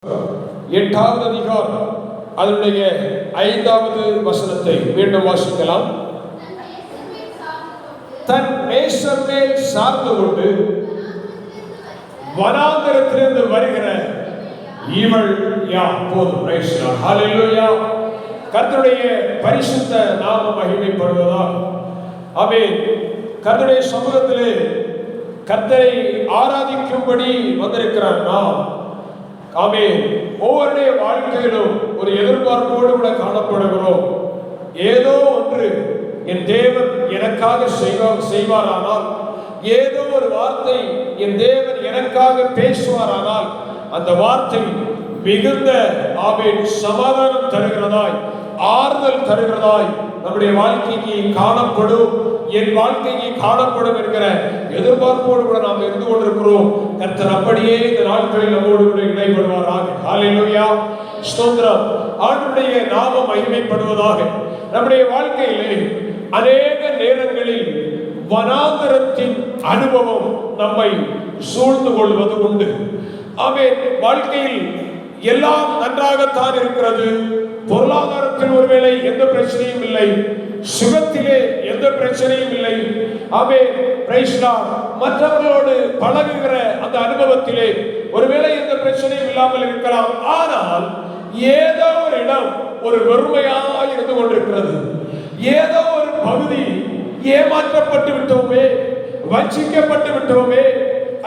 8வது அதிகாரம் அதனுடைய 5வது வசனத்தை மீண்டும் வாசிக்கலாம். தன் நேசர் மேல் சார்ந்து கொண்டு வனாந்தரத்திலிருந்து வருகிற இவள் யார்? போதும். Praise the lord. ஹல்லேலூயா. கர்த்தருடைய பரிசுத்த நாமம் மகிமைப்படுவதாக. ஆமென். கர்த்தருடைய சமூகத்திலே கர்த்தரை ஆராதிக்கும்படி வந்திருக்கிறார் நாம். ஆமென். ஒவ்வொருடைய வாழ்க்கையிலும் ஒரு எதிர்பார்ப்போடு கூட காணப்படுகிறோம். ஏதோ ஒன்று என் தேவன் எனக்காக செய்வாரானால், ஏதோ ஒரு வார்த்தை என் தேவன் எனக்காக பேசுவாரானால், அந்த வார்த்தை மிகுந்த ஆமென் சமாதானம் தருகிறதாய், ஆறுதல் தருகிறதாய் நம்முடைய வாழ்க்கைக்கு காணப்படும், என் வாழ்க்கைக்கு காணப்படும் என்கிற எதிர்பார்ப்போடு கூட நாம் இருந்து கொண்டிருக்கிறோம். கர்த்தர் அப்படியே இந்த நாட்களில் நம்மோடு கூட இடைப்படுவாராக. ஹல்லேலூயா. ஸ்தோத்திரம். ஆண்டவருடைய நாமம் மகிமைப்படுவதாக. நம்முடைய வாழ்க்கையிலே அநேக நேரங்களில் வனாந்தரத்தின் அனுபவம் நம்மை சூழ்ந்து கொள்வது உண்டு. ஆமென். வாழ்க்கையில் எல்லாம் நன்றாகத்தான் இருக்கிறது. பொருளாதாரத்தில் ஒருவேளை எந்த பிரச்சனையும் இல்லை, சுகத்திலே எந்த பிரச்சனையும் இல்லை. ஆமென். Praise the lord. மற்றவர்களோடு பழகுகிற அந்த அனுபவத்திலே ஒருவேளை எந்த பிரச்சனையும் இல்லாமல் இருக்கலாம். ஆனால் ஏதோ ஒரு இடம் ஒரு வெறுமையாக இருந்து கொண்டிருக்கிறது. ஏதோ ஒரு பகுதி ஏமாற்றப்பட்டு விட்டோமே, வஞ்சிக்கப்பட்டு விட்டோமே,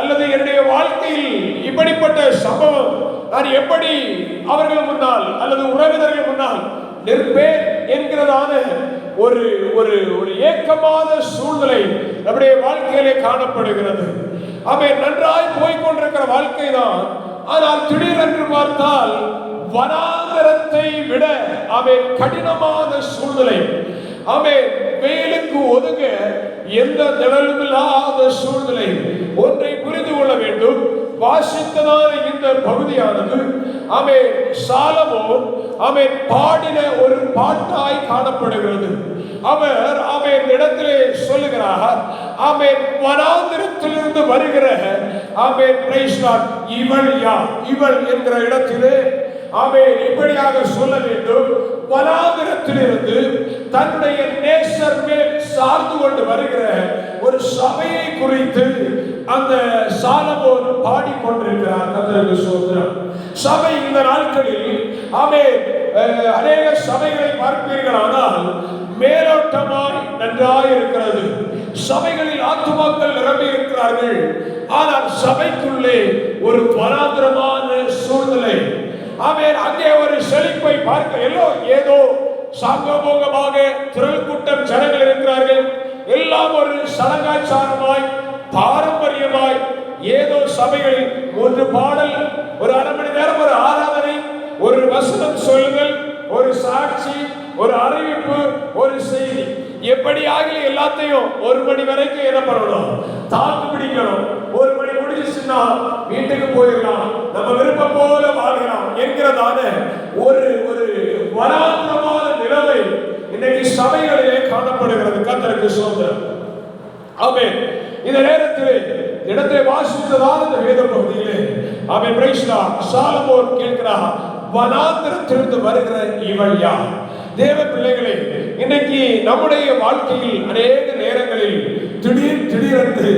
அல்லது என்னுடைய வாழ்க்கையில் இப்படிப்பட்ட சம்பவம் நான் எப்படி அவர்கள் முன்னால் அல்லது உறவினர்கள் முன்னால் நிற்பேன் என்கிறதான ஒரு ஒரு ஒரு ஏக்கமான சூழ்நிலை நம்முடைய வாழ்க்கையிலே காணப்படுகிறது. அவன் நன்றாய் போய்கொண்டிருக்கிற வாழ்க்கை தான். ஆனால் திடீரென்று பார்த்தால் வனாந்தரத்தை விட அவன் கடினமான சூழ்நிலை. அவன் வெயிலுக்கு ஒதுங்க எந்த நிழலும் இல்லாத சூழ்நிலை. ஒன்றை புரிந்து கொள்ள வேண்டும். வாசித்ததான இந்த பகுதியானது அவன் சாலமோன் அவன் பாடின ஒரு பாட்டாய் காணப்படுகிறது. அவர் அவன் இடத்திலே சொல்லுகிறார், அவன் வனாந்தரத்திலிருந்து வருகிற அவன் பிரைஸ் தி லார்ட் இவள் யார்? இவள் என்கிற இடத்திலே அவன் இப்படியாக சொல்ல வேண்டும். வனாந்தரத்திலிருந்து தன்னுடைய நேசர் மேல் சார்ந்து கொண்டு வருகிற ஒரு சபையை குறித்து அந்த சாலமோன் பாடிக்கொண்டிருக்கிறார். கர்த்தருக்கு ஸ்தோத்திரம். சபை இந்த நாட்களில் ஆமென் அநேக சபைகளை பார்ப்பீர்களானால் மேலோட்டமாய் நன்றாய் இருக்கிறது. சபைகளில் ஆத்துமாக்கள் நிரம்பி இருக்கிறார்கள். ஆனால் சபைக்குள்ளே ஒரு வனாந்தரமான சூழ்நிலை. ஆமென். அங்கே ஒரு செழிப்பை பார்க்க ஏதோ சாங்கோபோகமாக திரள் கூட்டம் ஜனங்கள் இருக்கிறார்கள். எல்லாம் ஒரு சடங்காச்சாரமாய் பாரம்பரியமாய் ஏதோ சபைகளில் ஒரு பாடல், ஒரு அரை மணி நேரம் ஒரு ஆராதனை, ஒரு வசனம் சொல்லுதல், ஒரு சாட்சி, ஒரு அறிவிப்பு, ஒரு செய்தி. எப்படி ஆகல எல்லாத்தையும் ஒரு மணி வரைக்கும் என்ன பண்ணணும்? தாக்கு பிடிக்கணும். ஒரு மணி முடிஞ்சிச்சுன்னா வீட்டுக்கு போயிடலாம், நம்ம விருப்பம் போல வாழலாம் என்கிறதான ஒரு ஒரு வனாந்தரமான நிலைமை இன்னைக்கு சபைகளிலே காணப்படுகிறது. கர்த்தருக்கு ஸ்தோத்திரம். ஆமென். இந்த நேரத்திலே இடத்தை வாசித்ததான இந்த வேத பகுதியிலே ஆமென் பிரைஸ் தி லார்ட் சாலமோன் கேட்கிறார், வனாந்தரத்திலிருந்து வருகிற இவள் யார்? தேவ பிள்ளைகளே, இன்னைக்கு நம்முடைய வாழ்க்கையில் அநேக நேரங்களில் திடீரென்று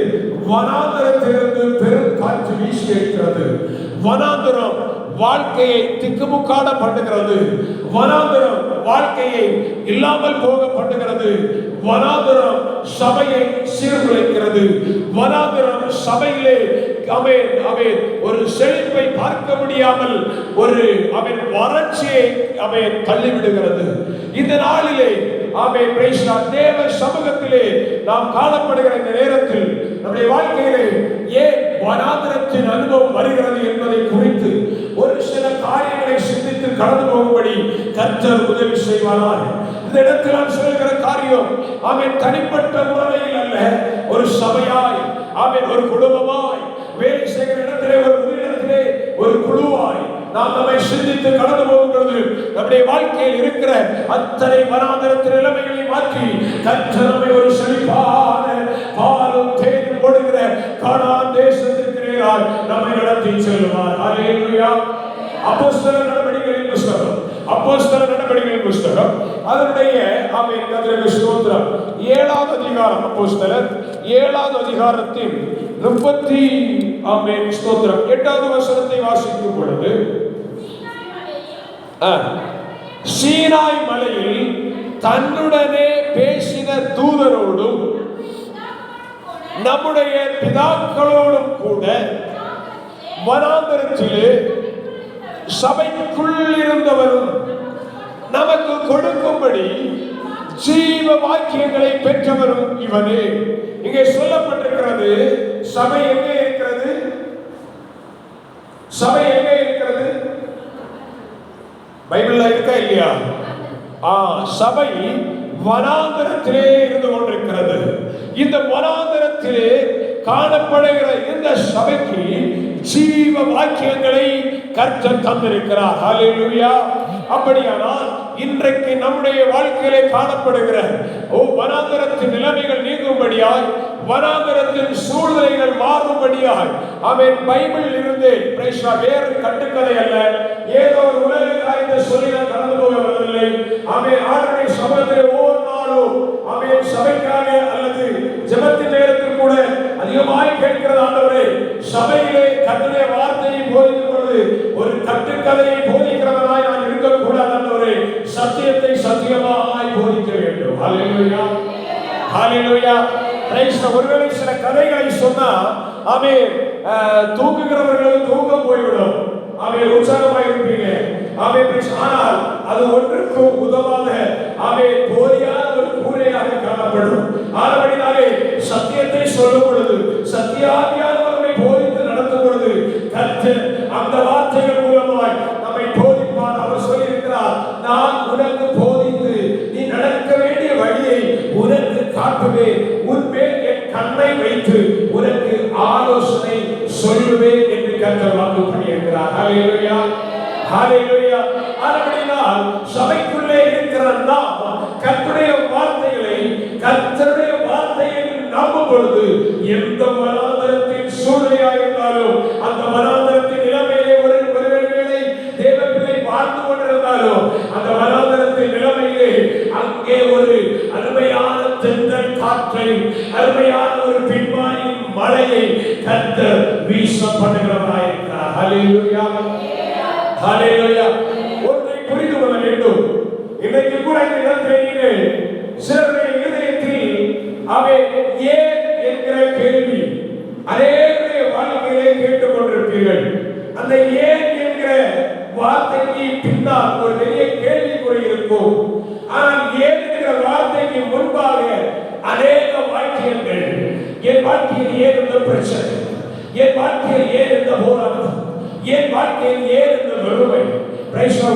வனாந்தரத்திலிருந்து பெரும் காற்று வீசி இருக்கிறது. வனாந்தரம் வாழ்க்கையை திக்குமுக்காட பண்ணுகிறது. வனாந்தரம் வாழ்க்கையை இல்லாமல் போக பண்ணுகிறது. வனாந்தரம் சபையை சீர்குலைக்கிறது. வனாந்தரம் சபையிலே அவன் ஒரு செழிப்பை பார்க்க முடியாமல் ஒரு அவன் வறட்சியை அவன் தள்ளிவிடுகிறது. இந்த நாளிலே ஆமென் பிரைஸ் தி லார்ட் தேவ சமூகத்திலே நாம் காணப்படுகிற இந்த நேரத்தில் நம்முடைய வாழ்க்கையிலே ஏன் வனாந்தரத்தின் அனுபவம் வருகிறது என்பதை குறித்து ஒரு சில காரியங்களை சிந்தித்து கடந்து போகும்படி கர்த்தர் உதவி செய்வாராக. இந்த இடத்தில் நான் சொல்கிற காரியம் ஆமென் தனிப்பட்ட முறையில் அல்ல, ஒரு சபையாய் ஆமென் ஒரு குடும்பமாய் வேலை செய்கிற இடத்திலே ஒரு இடத்திலே ஒரு குழுவாய் நாம் நம்மை சிந்தித்து கடந்து போகும்போது நம்முடைய வாழ்க்கையில் இருக்கிற அத்தனை வனாந்தரத்தின் நிலைமைகளை மாற்றி கர்த்தர் நம்மை ஒரு செழிப்பான பாலும் தேனும் ஓடுகிற கானான் தேசத்திற்கு நேராய் நம்மை நடத்தி செல்வார். ஹல்லேலூயா. அப்போஸ்தலர் நடவடிக்கைகளின் புஸ்தகம், அப்போஸ்தலர் நடவடிக்கைகளின் புஸ்தகம் அதனுடைய ஆமென் கர்த்தருக்கு ஸ்தோத்திரம் 7வது அதிகாரம், அப்போஸ்தலர் 7வது அதிகாரத்தின் 30 ஆமென் ஸ்தோத்திரம் 8வது வசனத்தை வாசிக்கும் பொழுது, சீனாய் மலையில் தன்னுடனே பேசின தூதரோடும் நம்முடைய பிதாக்களோடும் கூட வனாந்தரத்திலே சபைக்குள் இருந்தவரும் நமக்கு கொடுக்கும்படி ஜீவ வாக்கியங்களை பெற்றவரும் இவனே. இங்கே சொல்லப்பட்டிருக்கிறது, சபை எங்கே இருக்கிறது? சபை எங்கே இருக்கிறது? பைபிள்ல இருக்கா இல்லையா? சபை வனாந்தரத்திலே இருந்து கொண்டிருக்கிறது. இந்த வனாந்தரத்திலே காணப்படுகிற இந்த சபைக்கு ஜீவ வாக்கியங்களை கர்த்தர் தந்திருக்கிறார். ஹல்லேலூயா. அப்படியானால் இன்றைக்கு நம்முடைய வாழ்க்கையிலே காணப்படுகிற வனாந்தரத்தின் நிலைமைகள் நீங்கும்படியாய், வனாந்தரத்தின் சூழ்நிலைகள் மாறும்படியாய் ஆமென் பைபிள் இருந்து வேறு கட்டுக்கதை அல்ல, ஏதோ ஒரு உலக காரியத்தை சொல்லி நான் கடந்து போகவில்லை. ஆமென் ஆண்டவருடைய சபையிலே ஒவ்வொரு நாளும் ஆமென் சபைக்காக அல்லது ஜெபத்தின் நேரத்தில் கூட அதிகமாய் கேட்கிறது, ஆண்டவரே சபையிலே கர்த்தருடைய வார்த்தையை போதிக்கும் பொழுது ஒரு கட்டுக்கதையை போதிக்கிறவனாய் நான் இருக்கக்கூடாது ஆண்டவரே, சத்தியத்தை சத்தியமாய் போதிக்க வேண்டும். ஹல்லேலூயா, ஹல்லேலூயா. ஒருவேளை சில கதைகளை சொன்னா ஆமென் தூங்குகிறவர்கள் தூங்க போய்விடும், ஆமென் உற்சாகமாக இருப்பீங்க, ஆமென். ஆனால் அது ஒன்றுக்கும் உதவாத ஆமென் போலியான ஒரு கூரையாக காணப்படும். ஆனபடினாலே சத்தியத்தை சொல்லும் பொழுது, சத்தியாவியானவர்களை போதித்து நடத்தும் பொழுது கர்த்தர் அந்த வார்த்தைகள் மூலமாய் நம்மை போதிப்பார். அவர் சொல்லியிருக்கிறார், நான் உனக்கு போதித்து நீ நடக்க வேண்டிய வழியை உனக்கு காட்டுவேன், உன்மேல் என் கண்ணை வைத்து உனக்கு ஆலோசனை சொல்லுவேன் என்று கர்த்தர் வாக்கு பண்ணியிருக்கிறார். ஹல்லேலூயா, ஹல்லேலூயா. ஆனபடியால் சபைக்குள்ளே இருக்கிற நாம் கர்த்தருடைய வார்த்தைகளை, கர்த்தருடைய வார்த்தையை நம்பும் பொழுது எந்த வனாந்தரத்தின் சூழ்நிலையாக இருந்தாலும், அந்த வனாந்தரத்தின் நிலைமையிலே ஒருவேளை தேவ பிள்ளை வாழ்ந்து கொண்டிருந்தாலும், அந்த வனாந்தரத்தின் நிலைமையிலே அங்கே ஒரு அருமையான தென்றல் காற்றை, அருமையான ஒரு பின்மாயின் மழையை கர்த்தர் வீச பண்ணுகிறவராயிருக்கிறார். ஹல்லேலூயா, ஹல்லேலூயா. ஒன்றை புரிந்து கொள்ள வேண்டும். இன்றைக்கு கூட இந்த இடத்திலே சிலருடைய இதயத்தில் அவை ஏன் என்கிற கேள்வி அநேகருடைய வாழ்க்கையிலே கேட்டுக் கொண்டிருப்பீர்கள். அந்த ஏன் என்கிற வார்த்தைக்கு பின்னால் ஒரு பெரிய கேள்விக்குறி இருக்கும். ஆனால் ஏன் என்கிற வார்த்தைக்கு முன்பாக அநேக வாக்கியங்கள், என் வாழ்க்கையில் ஏன் இந்த பிரச்சனை, என் வாழ்க்கையில் ஏன் இந்த போராட்டம், என் வாழ்க்கையில் ஏன் இந்த வறுமை,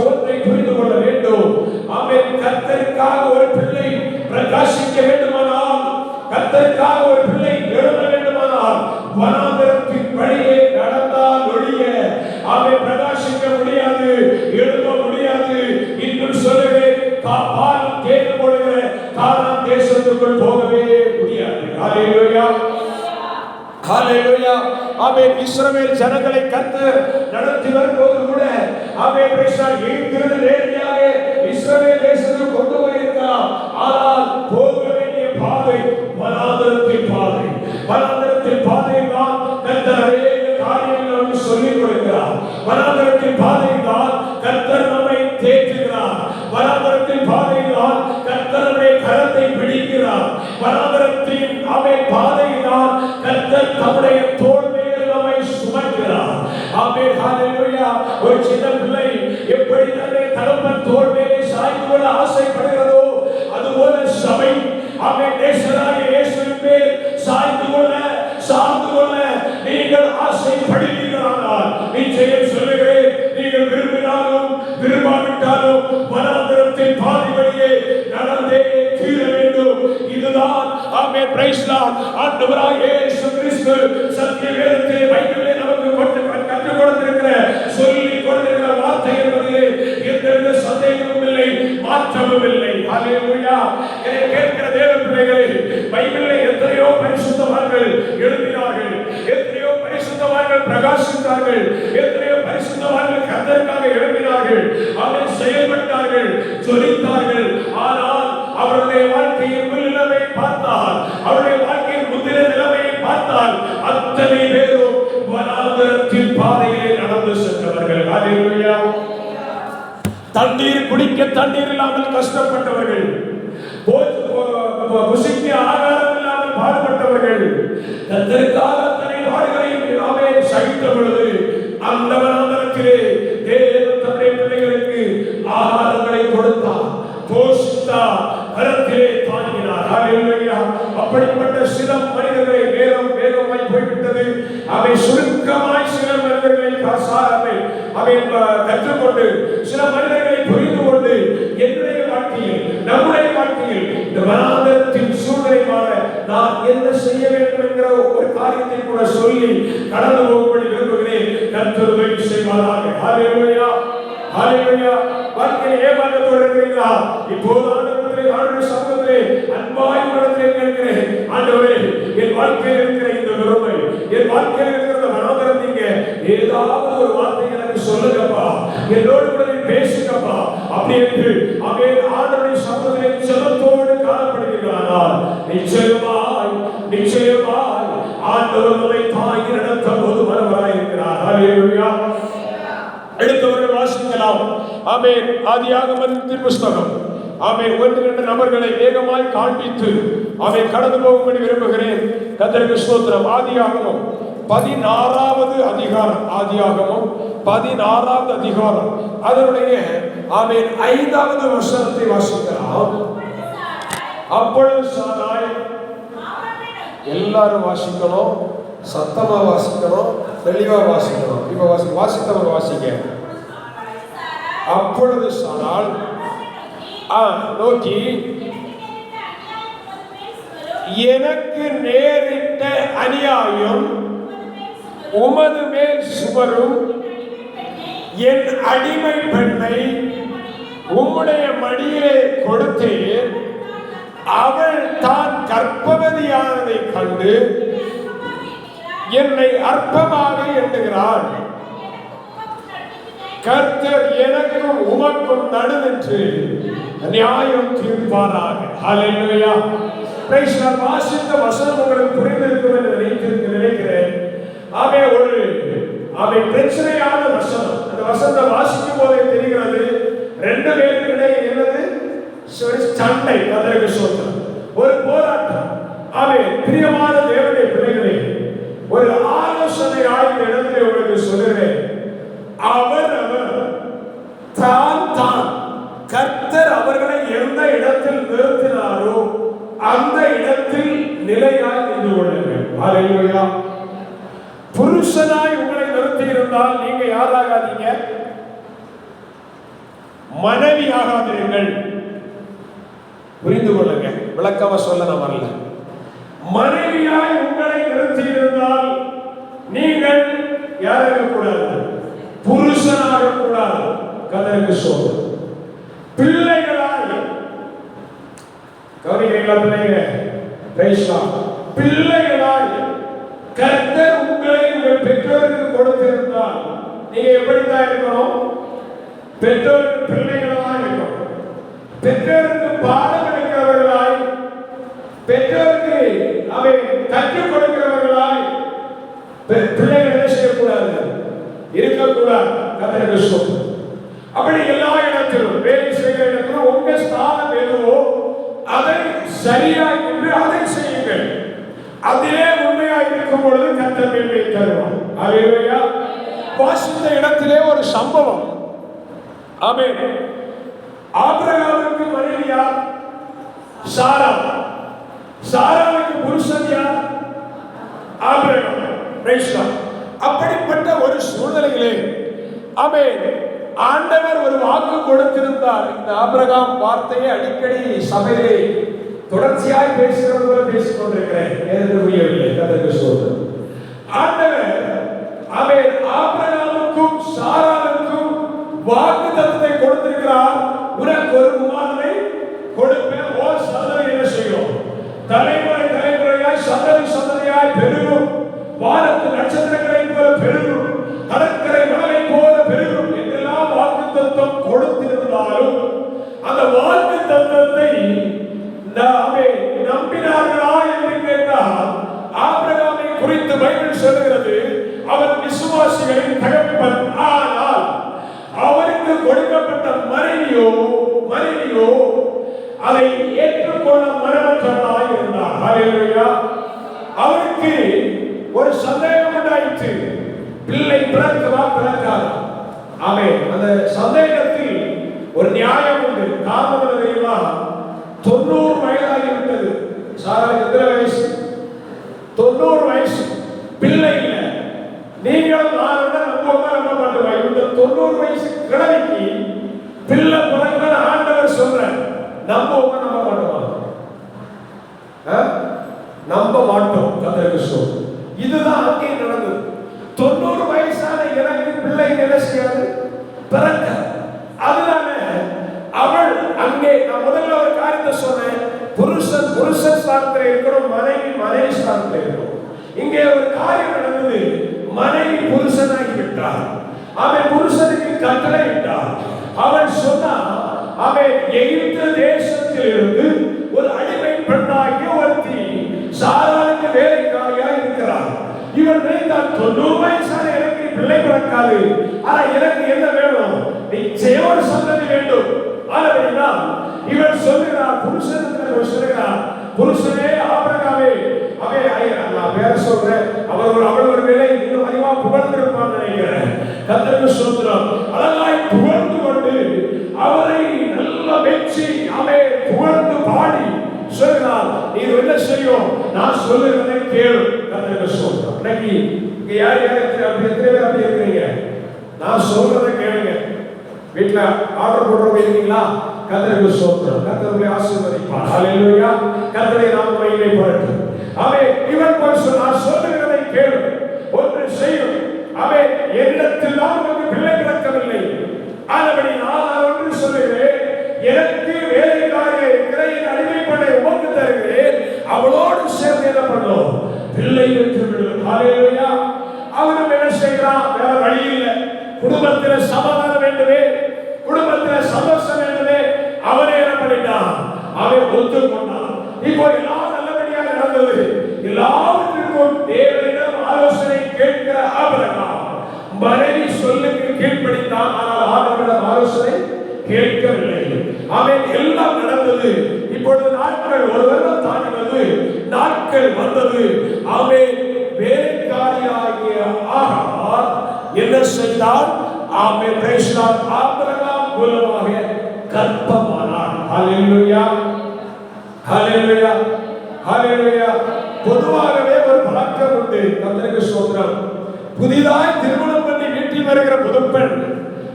ஒன்றை புரிந்து கொள்ள வேண்டும். ஆமென். கர்த்தருக்காக ஒரு பிள்ளை பிரகாசிக்க வேண்டுமானால், கர்த்தருக்காக ஒரு பிள்ளை எழுத வேண்டுமானால் வனாந்தரத்தின் வழியே நடந்தால் ஒழிய ஆமென் பிரகாசிக்க முடியாது, எழுத முடியாது. இன்னும் சொல்லுகிறேன், பாலும் தேன் போடுகிற கானான் தேசத்துக்குள் போகவே முடியாது. ஹல்லேலூயா, ஹல்லேலூயா. ஆமென். இஸ்ரவேல் ஜனங்களை கர்த்தர் நடத்தி வரும்போது கூட ஆமென் இங்கிருந்து நேரடியாக இஸ்ரவேல் தேசத்துக்கு கொண்டு போயிருக்கிறார். ஆனால் போக வேண்டிய பாதை வனாந்தரத்தின் பாதை. வனாந்தரத்தின் பாதையில் தான் கர்த்தர் அநேக காரியங்களை சொல்லிக் கொடுக்கிறார். வனாந்தரத்தின் பாதையில் தான் கர்த்தர் நம்மை தேற்றுகிறார். வனாந்தரத்தின் பாதையில் தான் கர்த்தர் நம்முடைய கரத்தை பிடிக்கிறார். வனாந்தரத்தின் பாதையில் தான் கர்த்தர் தம்முடைய தோள் மேல் நம்மை சுமக்கிறார். ஆமென், ஹல்லேலூயா. ஒரு சின்ன பிள்ளை எப்படி தன்னுடைய தகப்பன் தோள் மேலே சாய்ந்து கொள்ள ஆசைப்படுகிறதோ, அதுபோல சபை ஆமென் நேசராகிய இயேசுவின் மேல் சாய்ந்து கொள்ள நீங்கள் ஆசைப்படுகிறீர்களானால் நிச்சயம் சொல்லுகிறேன், நீங்கள் விரும்பினாலும் விரும்பாவிட்டாலும் வனாந்தரத்தின் பாதை வழியே நடந்தே தீர வேண்டும். இதுதான் ஆமென் பிரைஸ் லார்ட் ஆண்டவராகிய இயேசு கிறிஸ்து சத்திய வேதத்திலே பைபிளிலே நமக்கு கற்றுக் கொடுத்திருக்கிற சொல்லி கொடுத்திருக்கிற வார்த்தை என்பதிலே எந்தவித சந்தேகமும் இல்லை, மாற்றமும் இல்லை. ஹல்லேலூயா. என்னை கேட்கிற தேவ பிள்ளைகளே, பைபிளிலே எத்தனையோ பரிசுத்தவான்கள் எழுதினார்கள், எத்தனையோ பரிசுத்தவான்கள் பிரகாசித்தார்கள், எத்தனையோ பரிசுத்தவான்கள் கர்த்தருக்காக தண்ணீர் குடிக்க தண்ணீர் இல்லாமல் கஷ்டப்பட்டவர்கள், புசிக்க ஆகாரம் இல்லாமல் பாடுபட்டவர்கள், கர்த்தருக்காக தன்னை பாடுகளை சகித்த பொழுது அந்த வனாந்தரத்திலே தேவன் தம்முடைய பிள்ளைகளுக்கு ஆகாரங்களை கொடுத்தார், போஷித்தார், கரத்திலே தாங்கினார். ஹல்லேலூயா. அப்படிப்பட்ட சில மனிதர்களை வேகமாய் போய்விட்டது. அவை சுருக்கமாய் சில மனிதர்களை கற்றுக்கொண்டு சில மனிதர்களை புரிந்து கொண்டு என்னுடைய வாழ்க்கையில் நம்முடைய வாழ்க்கையில் இந்த வனாந்தரத்தின் சூழ்நிலை மாற நான் என்ன செய்ய வேண்டும் என்கிற ஒரு காரியத்தை கூட சொல்லி கடந்து போகும்படி விரும்புகிறேன். கர்த்தர் உதவி செய்வாராக. ஹல்லேலூயா, ஹல்லேலூயா. வாழ்க்கையில் ஏமாற்றத்தோடு இருக்கிறீர்களா? இப்போது ஆண்டவருடைய சமூகத்திலே அன்பாய் உங்களிடத்திலே கேட்கிறேன். ஆண்டவரே, என் வாழ்க்கையில் இருக்கிற இந்த விரும்பை, என் வாழ்க்கையில் இருக்கிற வனாந்தரம் நீங்க ஏதாவது ஒரு வார்த்தை எனக்கு சொல்லுங்கப்பா, என்னோடு கூட பேசுங்கப்பா அப்படி என்று ஆண்டவருடைய சமூகத்திலே செபத்தோடு காணப்படுகிறானால் நிச்சயமாய் ஆண்டவர் நம்மை தாங்கி நடத்த போது மனவராய் இருக்கிறார். ஹல்லேலூயா. எடுத்தவர்கள் வாசிக்கலாம். ஆமென். ஆதியாகமத்தின் புஸ்தகம் 1-2 நபர்களை வேகமாய் காண்பித்து கடந்து போகும்படி விரும்புகிறேன். கர்த்தருக்கு ஸ்தோத்திரம். ஆதியாகமம் 16வது அதிகாரம், ஆதியாகமம் 16வது அதிகாரம் அதனுடைய 5வது வசனத்தை வாசிக்கலாம். அப்பொழுது சாராய், எல்லாரும் வாசிக்கணும், சத்தமா வாசிக்கணும், தெளிவா வாசிக்கணும். இப்ப வாசித்தவர் வாசிக்க. அப்பொழுது சாராள் நோக்கி, எனக்கு நேரிட்ட அநியாயம் உமது மேல் சுவரும், என் அடிமை பெண்ணை உம்முடைய மடியிலே கொடுத்தேன், அவள் தான் கர்ப்பவதியானதை கண்டு என்னை அற்பமாக எண்ணுகிறாள். கர்த்தர் எனக்கும் உமக்கும் நடுநின்று நியாயம் தீர்ப்பாராக. ஹல்லேலூயா. Price God. வாசித்த வசனம் உங்களுக்கு புரிந்திருக்கும் என்று நினைக்கிறேன். ஒரு பிரச்சனையான வசனம். அந்த வசனத்தை வாசிக்கும் போதே தெரிகிறது, 2 பேருக்கு இடையே என்னது சண்டை. கர்த்தருக்கு ஸ்தோத்திரம். ஒரு போராட்டம். பிரியமான தேவனுடைய பிள்ளைகளே, ஒரு ஆலோசனை ஆய்வு இடத்திலே உங்களுக்கு சொல்லுகிறேன். அவர் தான் கர்த்தர் அவர்களை எந்த இடத்தில் நிறுத்தினாரோ அந்த இடத்தில் நிலையாய் நின்று கொள்ளுங்கள். ஹல்லேலூயா. புருஷனாய் உங்களை நிறுத்தி இருந்தால் நீங்க யாராகாதீங்க? மனைவி ஆகாதீர்கள். புரிந்து கொள்ளுங்க. விளக்கமா சொல்ல நான் வரல. மனைவியாய் உங்களை நிறுத்தி இருந்தால் நீங்கள் யாராக கூடாது? புருஷனாக கூடாது. கர்த்தருக்கு ஸ்தோத்திரம். பிள்ளைகளாய் கவனிக்கிறீங்களா? பிள்ளைகளாய் கர்த்தர் உங்களை உங்கள் பெற்றோருக்கு கொடுத்திருந்தால் நீங்க எப்படித்தான் இருக்கணும்? பெற்றோருக்கு பிள்ளைகளாய் இருக்கணும். பெற்றோருக்கு பாடம் எடுக்கிறவர்களாய், பெற்றோருக்கு அவை கற்றுக் கொடுக்கிறவர்களாய் பிள்ளைகள் என்ன செய்யக்கூடாது? இருக்கக்கூடாது. கர்த்தருக்கு ஸ்தோத்திரம். அப்படி எல்லா இடத்திலும், வேலை செய்கிற இடத்திலும் உங்க ஸ்தானம் எதுவோ அதை சரியாய் நின்று அதை செய்யுங்கள். அதிலே உண்மையாக இருக்கும் பொழுது கர்த்தர் மேன்மை தருவார். ஹல்லேலூயா. வாசித்த இடத்திலே ஒரு சம்பவம். ஆமென். ஆபிரகாமுக்கு மனைவி யார்? சாரா. சாராவுக்கு புருஷன் யார்? ஆபிரகாம். Praise God. அப்படிப்பட்ட ஒரு சூழ்நிலையிலே ஆண்டவர் ஒரு வாக்கு கொடுத்திருந்தார். இந்த ஆபிரகாம் வார்த்தையை அடிக்கடி சபையிலே தொடர்ச்சியாய் பேசுகிறது போல பேசிக் கொண்டிருக்கிறேன். ஏதோ புரியவில்லை. கர்த்தருக்கு ஸ்தோத்திரம். ஆண்டவர் ஆபிரகாமுக்கும் சாராவுக்கும் வாக்குத்தத்தத்தை கொடுத்திருக்கிறார். உனக்கு ஒரு குமாரனை கொடுப்பேன். ஓ சந்ததி என்ன செய்யும்? தலைமுறை தலைமுறையாய் சந்ததியாய் பெருகும். வானத்து நட்சத்திரங்களை போல பெருகும். கடற்கரை மணலை போல பெருகும் என்றெல்லாம் வாக்குத்தத்தம் கொடுத்திருந்தாலும் அந்த வாக்குத்தத்தத்தை நம்பினார்களா என்று கேட்டால் ஆபிரகாமை குறித்து பைபிள் சொல்கிறது, அவன் விசுவாசிகளின் தகப்பன். ஆனால் அவருக்கு கொடுக்கப்பட்ட மறை ஆமென். அந்த சந்தேகத்தில் ஒரு நியாயம் உண்டு. காரணம் என்ன தெரியுமா? 90 வயதாகிவிட்டது. சாராளுக்கு எத்தனை வயசு? 90 வயசு. பிள்ளை இல்லை. நீங்கள் நான் நம்ப மாட்டோம். இந்த 90 வயசு கிழமைக்கு பிள்ளை பிறகு ஆண்டவர் சொல்ற நம்ப மாட்டோமா? நம்ப மாட்டோம். கர்த்தருக்கு ஸ்தோத்திரம். இதுதான் அங்கே நடந்தது. 90 வயசான எனக்கு பிள்ளை என்ன செய்யாது? பிறக்க. அதனால அவள் அங்கே நான் முதல்ல ஒரு காரியத்தை சொன்னேன். புருஷன் ஸ்தானத்தில் இருக்கணும், மனைவி ஸ்தானத்தில் இருக்கணும். இங்கே ஒரு காரியம் நடந்தது. மனைவி புருஷனாகி விட்டார். அவன் புருஷனுக்கு கட்டளை இட்டார். அவன் சொன்னான், அவன் எகிப்து தேசத்தில் இருந்து ஒரு அடிமை பெண்ணாகிய ஒருத்தி சாராளுக்கு வேலைக்காரியா இருக்கிறார். இவன் நினைத்தால் 90 வயசான எனக்கு பிள்ளை பிறக்காது. ஆனா எனக்கு என்ன வேணும்? நிச்சயம் ஒரு சந்ததி வேண்டும். ஆனபடினால் இவன் சொல்லுகிறார், புருஷனே ஆபிரகாமே, நான் பேர சொல்றேன், அவள் ஒரு வேலை இன்னும் அதிகமா புகழ்ந்திருப்பான்னு நினைக்கிறேன். கர்த்தருக்கு ஸ்தோத்திரம். அழகாய் புகழ்ந்து கொண்டு அவரை நல்ல வெற்றி புகழ்ந்து பாடி சொல்கிறார், நீ என்ன செய்யும்? நான் சொல்லுகிறதை கேளு. கர்த்தருக்கு ஸ்தோத்திரம். இன்னைக்கு இங்க யார் எத்தனை பேர் அப்படி இருக்கிறீங்க? நான் சொல்றதை கேளுங்க. வீட்டுல ஆர்டர் போடுறவங்க இருக்கீங்களா? கர்த்தருக்கு ஸ்தோத்திரம். கர்த்தரை ஆசீர்வதிப்பார். ஹல்லேலூயா. கர்த்தரை நாம் மகிமைப்படுத்தும். இவன் போய் நான் சொல்லுகிறதை கேளு, ஒன்று செய்யும். என்னிடத்தில் தான் உனக்கு பிள்ளை பிறக்கவில்லை. ஆனபடி நான் ஒன்று சொல்லுகிறேன், எனக்கு வேலைக்காரியை இருக்கிற என் அடிமைப்படை உமக்கு தருகிறேன். அவளோடு சேர்ந்து என்ன பண்ணும்? பிள்ளை பெற்றுவிடும். ஹல்லேலூயா. அவனும் என்ன செய்கிறான்? வேற வழி இல்லை. குடும்பத்தில் சமாதானம் வேண்டுமே, குடும்பத்தில் சந்தோஷம் வேண்டுமே. அவனே என்ன பண்ணிட்டான்? அவன் ஒத்துக்கொண்டான். இப்போ எல்லாம் நல்லபடியாக நடந்தது. எல்லாவற்றுக்கும் தேவனிடம் ஆலோசனை கேட்கிற ஆபிரகாம் மனைவி சொல்லுக்கு கீழ்ப்படித்தான். ஆனால் ஆண்டவரிடம் ஆலோசனை கேட்கவில்லை. அவன் எல்லாம் நடந்தது. இப்பொழுது நாட்கள் ஒரு வருடம் தாண்டினது. நாட்கள் வந்தது. அவன் வேலைக்காரியாகிய ஆகார் என்ன செய்தார்? ஆபிரகாம் மூலமாக கர்ப்பமானார். ஹல்லேலூயா, ஹல்லேலூயா, ஹல்லேலூயா. பொதுவாகவே ஒரு பழக்கம் உண்டு. கர்த்தருக்கு ஸ்தோத்திரம். புதிதாய் திருமணம் பண்ணி வீட்டில் வருகிற புதுப்பெண்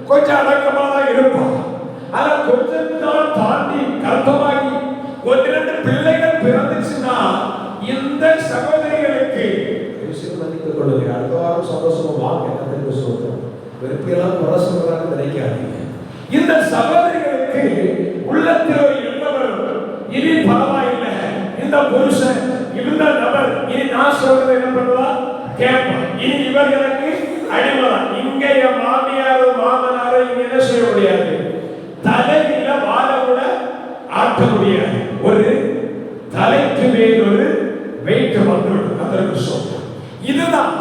கொஞ்சம் அடக்கமாக தான் இருப்பான். ஆனா கொஞ்ச நாள் தாண்டி கர்ப்பமாகி 1-2 பிள்ளைகள் பிறந்துச்சுன்னா இந்த சகோதரிகளுக்கு மதித்துக் கொள்ளுங்க. அடுத்த வாரம் சந்தோஷமா வாங்க. கர்த்தருக்கு ஸ்தோத்திரம். வெறுப்பெல்லாம் குறை சொல்றாங்க நினைக்காதீங்க. இந்த சகோதரிகளுக்கு உள்ளத்தில் ஒரு எண்ணம் வரும், இனி பரவாயில்லை, இந்த புருஷன் இந்த நபர் இனி நான் சொல்றதை என்ன பண்ணுவா? கேட்பான். இனி இவர் எனக்கு அடிமைதான். இங்க என் மாமியாரும் மாமனாரும் இங்க என்ன செய்ய முடியாது? தலையில வாழ கூட ஆட்ட முடியாது. ஒரு தலைக்கு மேல் ஒரு வெயிட் வந்துவிடும். அதற்கு சொல்றோம். இதுதான்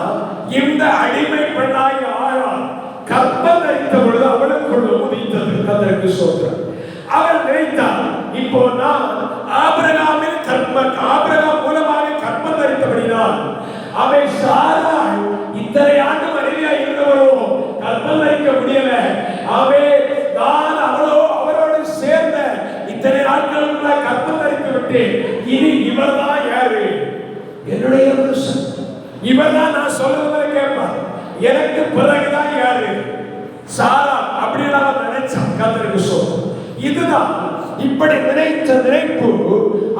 இந்த அடிமை பெண்ணாய் ஆளால் கர்ப்பம் தரித்த பொழுது அவளுக்குள்ள உதித்தது. அதற்கு சொல்றோம். அவள் நினைத்தாள், இப்போ நான் ஆபிரகாம் மூலமாக கர்ப்பம் தரித்தபடினால் அவை சாராள் இத்தனை ஆண்டு மனைவியா இருந்தவரோ கர்ப்பம் தரிக்க முடியல. நான் அவரோடு சேர்ந்த இத்தனை நாட்களுக்குள்ள கர்ப்பம் தரித்து விட்டேன். இனி இவர்தான் யாரு? என்னுடைய புருஷன். இவர்தான் நான் சொல்றதை கேட்பார். எனக்கு பிறகுதான் யாரு? சாரா. அப்படின்னு அவன் நினைச்சான். கர்த்தருக்கு ஸ்தோத்திரம். இதுதான் இப்படி நினைத்த நினைப்பு.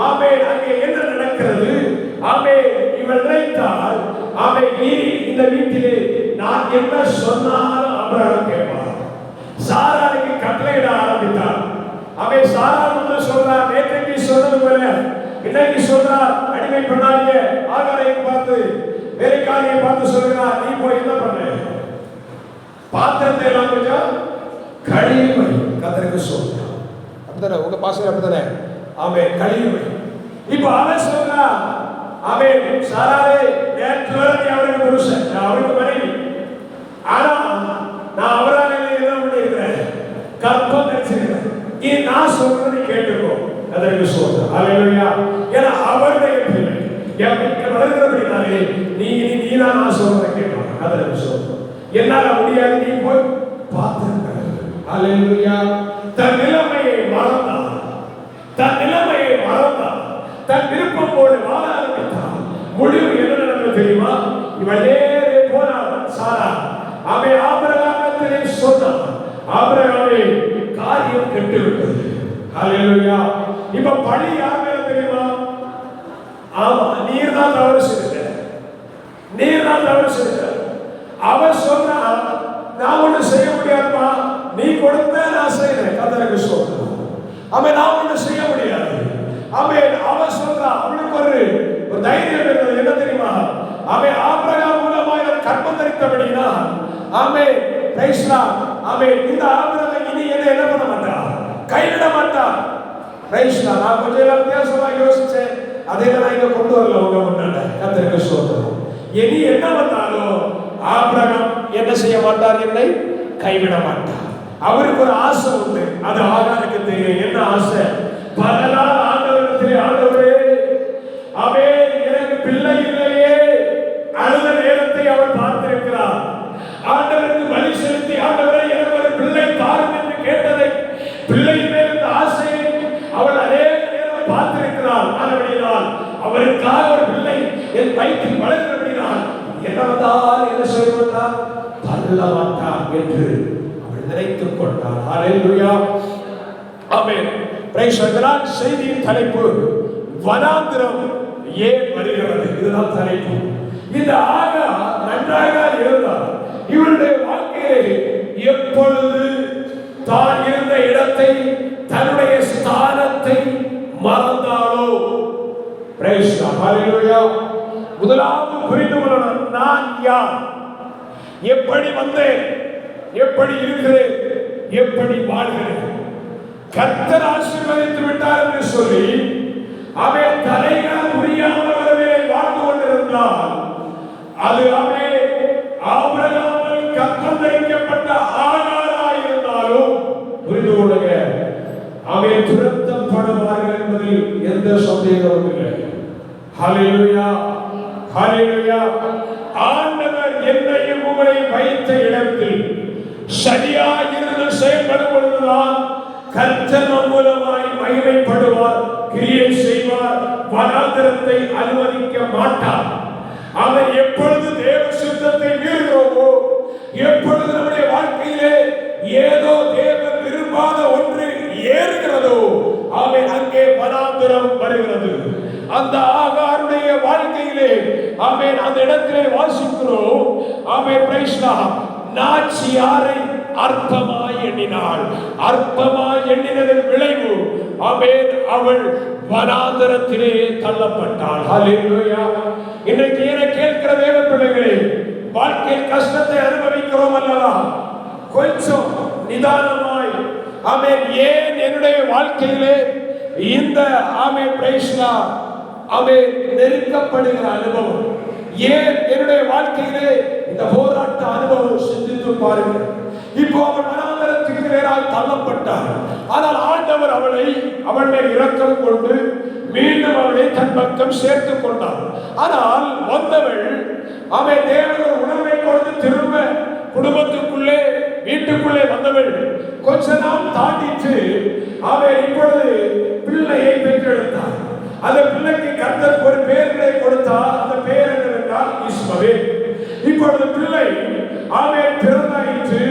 அங்கே என்ன நடக்கிறது? இவன் நினைத்தால் இந்த வீட்டிலே நான் என்ன சொன்னாலும் ஆபிரகாம் கேட்பார். சாராளுக்கு கட்டளையிட ஆரம்பித்தார். சாரா வந்து சொல்றார், நேற்றைக்கு சொன்னது போல இன்னைக்கு சொல்றார். அடிமை பெண்ணாகிய ஆகாரை பார்த்து, வேலைக்காரியை பார்த்து சொல்கிறார், நீ போய் என்ன பண்ண? பாத்திரத்தை எல்லாம் கொஞ்சம் கழுவி. கர்த்தருக்கு ஸ்தோத்திரம். அப்படிதானே உங்க பாசம்? அப்படிதானே? கழுவி. இப்ப அவன் சொல்றா, சாராரே, நேற்று வரை நீ அவருக்கு புருஷன், அவருக்கு மனைவி. ஆனா நான் அவரால் என்ன பண்ணிருக்கிறேன்? கர்ப்பம் தரிச்சிருக்கிறேன். நீ நான் சொல்றதை கேட்டுக்கோ. அதற்கு ஸ்தோத்திரம். ஹல்லேலூயா. ஏன்னா அவருடைய பிள்ளை வளர்கிறபடினாலே நீ தான் நான் சொல்றதை கேட்கணும். அதற்கு ஸ்தோத்திரம். என்னால முடியாது, நீ போய் பார்த்திருக்கிறது. அல்லேலூயா. தன் நிலைமையை மறந்தான், தன் நிலைமையை மறந்தான், தன் விருப்பம் போல வாழ ஆரம்பித்தான். முடிவு என்ன நடந்தது தெரியுமா? இவள் நேரே போனாள் சாரா. அவன் ஆபிரகாமிடத்திலே சொன்னான், ஆபிரகாமே காரியம் கெட்டுவிட்டது. அல்லேலூயா. இப்ப பழி யார் மேல தெரியுமா? ஆமா, நீர் தான் தவறு செய்த, நீர் தான் தவறு செய்த. அவன் சொன்னா, நான் ஒண்ணு செய்ய முடியாதுமா, நீ கொடுத்த நான் செய்யறேன். கர்த்தருக்கு ஸ்தோத்திரம். அவன் நான் ஒண்ணு செய்ய முடியாது. அவன் சொல்றான், அவனுக்கு ஒரு தைரியம் இருந்தது. என்ன தெரியுமா? அவன் ஆபிரகாம் மூலமாக கற்பம் தரித்தபடினா இந்த ஆபிரகாம் இனி என்ன பண்ண மாட்டான், கைவிட மாட்டான். நான் கொஞ்சம் எல்லாம் வித்தியாசமா யோசிச்சேன். அதை நான் இங்க கொண்டு வரல உங்க முன்னாடி. கர்த்தருக்கு ஸ்தோத்திரம். இனி என்ன வந்தாலும் ஆபிரகாம் என்ன செய்ய மாட்டார், என்னை கைவிட மாட்டார். அவருக்கு ஒரு ஆசை உண்டு, அது ஆகாருக்கு தெரியும். என்ன ஆசை? பல நாள் ஆண்டவரிடத்திலே, ஆண்டவரே எனக்கு பிள்ளை இல்லையே, அழுத நேரத்தை அவர் பார்த்திருக்கிறார். ஆண்டவருக்கு பலி செலுத்தி, ஆண்டவரே எனக்கு ஒரு பிள்ளை தாரும் என்று கேட்டதை, பிள்ளை மேல் இருந்த ஆசையை அவள் அநேக நேரம் பார்த்திருக்கிறார். ஆனபடியால் அவருக்காக ஒரு பிள்ளை என் வயிற்றில் வளர்கிறபடினால் என்னவென்றால் என்ன செய்வார், தள்ள மாட்டார் என்று அவள் நினைத்துக் கொண்டார். ஹல்லேலூயா. ஆமென். பிரைஸ் தி செய்தியின் தலைப்பு வனாந்திரம் ஏன் வருகிறது, இதுதான் தலைப்பு. இந்த ஆகார் நன்றாக இருந்தார். இவருடைய வாழ்க்கையை எப்பொழுது தான் இருந்த இடத்தை, தன்னுடைய ஸ்தானத்தை மறந்தாலோ, பிரைஸ் தி ஹல்லேலூயா. முதலாவது புரிந்து கொள்ளணும், நான் யார், எப்படி வந்தேன், எப்படி இருக்கிறேன், எப்படி வாழ்கிறேன். கர்த்தர் ஆசீர்வதித்து விட்டார் என்று சொல்லி அவன் தலைகள் புரியாமல் வாழ்ந்து கொண்டிருந்தால் அது அவன் ஆபிரகாமில் கற்பம் தரிக்கப்பட்ட ஆகாராய் இருந்தாலும் புரிந்து கொள்ளுங்க, அவன் துரத்தப்படுவார்கள் என்பதில் எந்த சந்தேகமும் இல்லை. ஹல்லேலூயா, ஹல்லேலூயா. ஆண்டவர் என்னையும் உங்களை வைத்த இடத்தில் சரியாக இருந்து செயல்படும் பொழுதுதான் கர்த்தர் மூலமாய் மகிமைப்படுவார், கிரியை செய்வார், வனாந்திரத்தை அனுமதிக்க மாட்டார். அவர் எப்பொழுது தேவ சித்தத்தை மீறுகிறோமோ, எப்பொழுது நம்முடைய வாழ்க்கையிலே ஏதோ தேவன் விரும்பாத ஒன்று ஏறுகிறதோ, அவன் அங்கே வனாந்திரம் வருகிறது. அந்த ஆகாருடைய வாழ்க்கையிலே அவன் அந்த இடத்திலே வாசிக்கிறோம். அவன் பிரைஸ்லா நாச்சியாரை அற்பமாய் எண்ணினாள். அற்பமாய் எண்ணினதன் விளைவு அவள் வனாந்தரத்திலே தள்ளப்பட்டாள். ஹல்லேலூயா. இன்றைக்கு என கேட்கிற தேவ பிள்ளைகளே, வாழ்க்கையில் கஷ்டத்தை அனுபவிக்கிறோம் அல்லவா, கொஞ்சம் நிதானமாய் ஏன் என்னுடைய வாழ்க்கையிலே இந்த பிரைஸ்லா நெருக்கப்படுகிற அனுபவம், ஏன் என்னுடைய வாழ்க்கையிலே இந்த போராட்ட அனுபவம் சிந்தித்து பாருங்கள். இப்போ அவள் வனாந்தரத்துக்கு நேராக தள்ளப்பட்டார். ஆனால் ஆண்டவர் அவள் மேல் இரக்கம் கொண்டு மீண்டும் அவளை தன் பக்கம் சேர்த்துக் கொண்டார். ஆனால் வந்தவள் தேவனுடைய உணவை கொடுத்து திரும்ப குடும்பத்துக்குள்ளே வீட்டுக்குள்ளே வந்தவள் கொஞ்ச நாள் தாண்டிட்டு இப்பொழுது பிள்ளையை பெற்றெடுத்தார். அந்த பிள்ளைக்கு கர்த்தர் ஒரு பெயர்களை கொடுத்தார். அந்த பெயர் என்னவென்றால் இஸ்மவேல். இப்பொழுது பிள்ளை பிறந்தாயிற்று.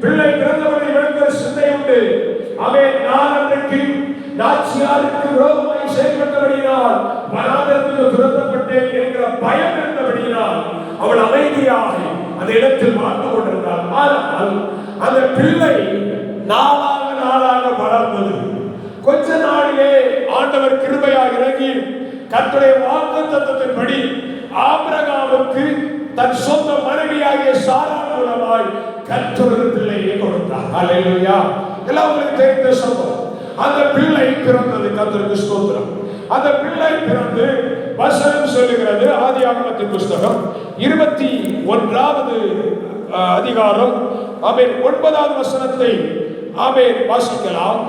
பிள்ளை பிறந்தவனை இவனுக்கு ஒரு சிந்தை உண்டு. நான் அன்றைக்கு நாச்சியாருக்கு விரோதமாய் செயல்பட்டபடியினால் வனாந்தரத்தில் துரத்தப்பட்டேன் என்கிற பயம் இருந்தபடியினால் அவள் அமைதியாக அந்த இடத்தில் வாழ்ந்து கொண்டிருந்தாள். ஆனால் அந்த பிள்ளை நாளாக வளர்ந்தது. கொஞ்ச நாளிலே ஆண்டவர் கிருபையாக இறங்கி கர்த்தருடைய வாக்குத்தத்தத்தின்படி ஆபிரகாமுக்கு தன் சொந்த மனைவியாகிய சாரா மூலமாய் கர்த்தர் ஒரு பிள்ளையை கொடுத்தார். ஹல்லேலூயா. எல்லாம் உங்களுக்கு தெரிந்த சம்பவம். அந்த பிள்ளை பிறந்தது. கர்த்தருக்கு ஸ்தோத்திரம். அந்த பிள்ளை பிறந்து வசனம் சொல்லுகிறது, ஆதியாகமத்தின் புஸ்தகம் 21வது அதிகாரம் 9வது வசனத்தை வாசிக்கலாம்.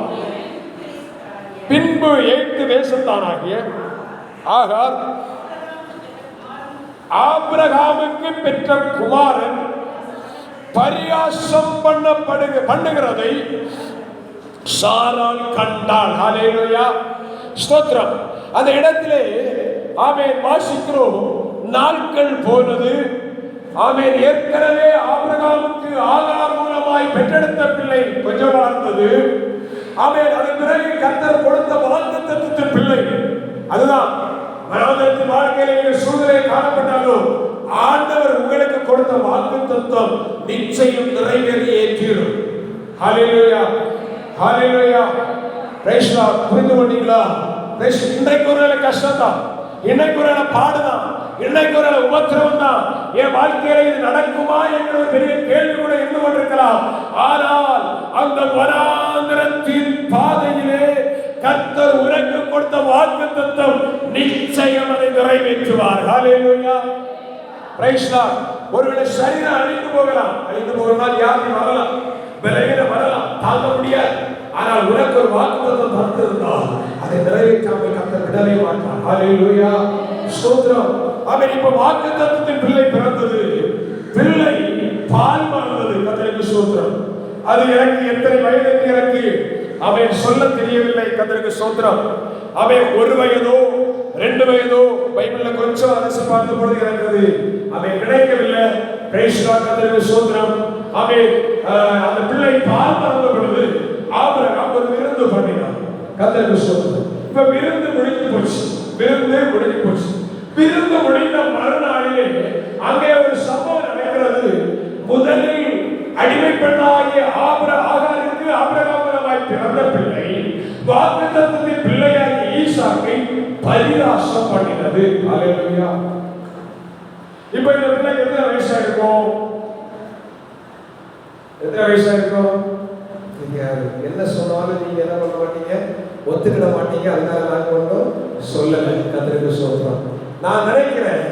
பின்பு எகிப்து தேசத்தானாகிய ஆகார் ஆபிரகாமுக்கு பெற்ற குமாரன் பரியாசம் பண்ணுகிறதை சாராள் கண்டாள். ஹல்லேலூயா, ஸ்தோத்திரம். அந்த இடத்திலே ஆமென் வாசிக்கிறோம், நாட்கள் போனது. ஆமென். ஏற்கனவே ஆபிரகாமுக்கு ஆகார் மூலமாய் பெற்றெடுத்த பிள்ளை கொஞ்சமா இருந்தது. ஆமென். அதன் பிறகு கர்த்தர் கொடுத்த வாக்குத்தத்தத்தின் பிள்ளை. அதுதான் மனோதத்தின் வாழ்க்கையில சூழ்நிலை காணப்பட்டாலும் ஆண்டவர் உங்களுக்கு கொடுத்த வாக்குத்தத்தம் நிச்சயம் நிறைவேறியே தீரும். Hallelujah, hallelujah. Praise lord. புரிந்து கொண்டீங்களா? இன்றைக்கு ஒரு கஷ்டம் தான், இன்னைக்கு ஒரு பாடுதான், இன்னைக்கு ஒரு உபத்திரவம் தான். என் வாழ்க்கையில இது நடக்குமா என்ற ஒரு பெரிய கேள்வி கூட இருந்து கொண்டிருக்கலாம். ஆனால் அந்த வனாந்திரத்தின் பாதையிலே கர்த்தர் உனக்கு கொடுத்த வாக்குத்தத்தம் நிச்சயம் அதை நிறைவேற்றுவார். ஹல்லேலூயா, பிரைஸ் லார்ட். ஒருவேளை சரீரம் அழிந்து போகலாம், அழிந்து போகலாம், வியாதி வரலாம், பலவீனம் வரலாம், தாங்க முடியாது. ஆனால் உனக்கு ஒரு வாக்குத்தத்தம் தந்திருந்தால் அதை நிறைவேற்றாமல் கர்த்தர் விடவே மாட்டார். ஹல்லேலூயா, ஸ்தோத்திரம். அவன் இப்ப வாக்குத்தத்தத்தின் பிள்ளை பிறந்தது, பிள்ளை பால் மறந்தது. கர்த்தருக்கு ஸ்தோத்திரம். அது எனக்கு எத்தனை வயது என்று எனக்கு அவன் சொல்ல தெரியவில்லை. கர்த்தருக்கு ஸ்தோத்திரம். அவன் 1 வயதோ 2 வயதோ பைபிள்ல கொஞ்சம் அரசு பார்த்த பொழுது எனக்கு அவன் கிடைக்கவில்லை. Praise Lord. கர்த்தருக்கு ஸ்தோத்திரம். அவன் அந்த பிள்ளை பால் மறந்த பொழுது ஆபிரகாம் ஒரு விருந்து பண்ணினான். கர்த்தருக்கு ஸ்தோத்திரம். இப்ப விருந்து முடிஞ்சு போச்சு, விருந்து முடிஞ்சு போச்சு. விருந்து முடிந்த மறுநாளிலே அங்கே ஒரு சம்பவம் நடக்கிறது. முதலில் அடிமைப்பட்டாகிய ஆகாருக்கு ஆபிரகாம் மூலமாய் பிறந்த பிள்ளை வாக்குத்தத்தத்தின் பிள்ளையாகிய ஈசாக்கை பரியாசம் பண்ணினது. ஹல்லேலூயா. இப்ப இந்த பிள்ளைக்கு எத்தனை வயசா இருக்கும்? எத்தனை வயசா இருக்கும்? நீங்க என்ன சொன்னாலும் நீங்க என்ன பண்ண மாட்டீங்க, ஒத்துக்கிட மாட்டீங்க. அதனால நான் ஒன்றும் சொல்லலை. கர்த்தருக்கு ஸ்தோத்திரம். நான் நினைக்கிறேன்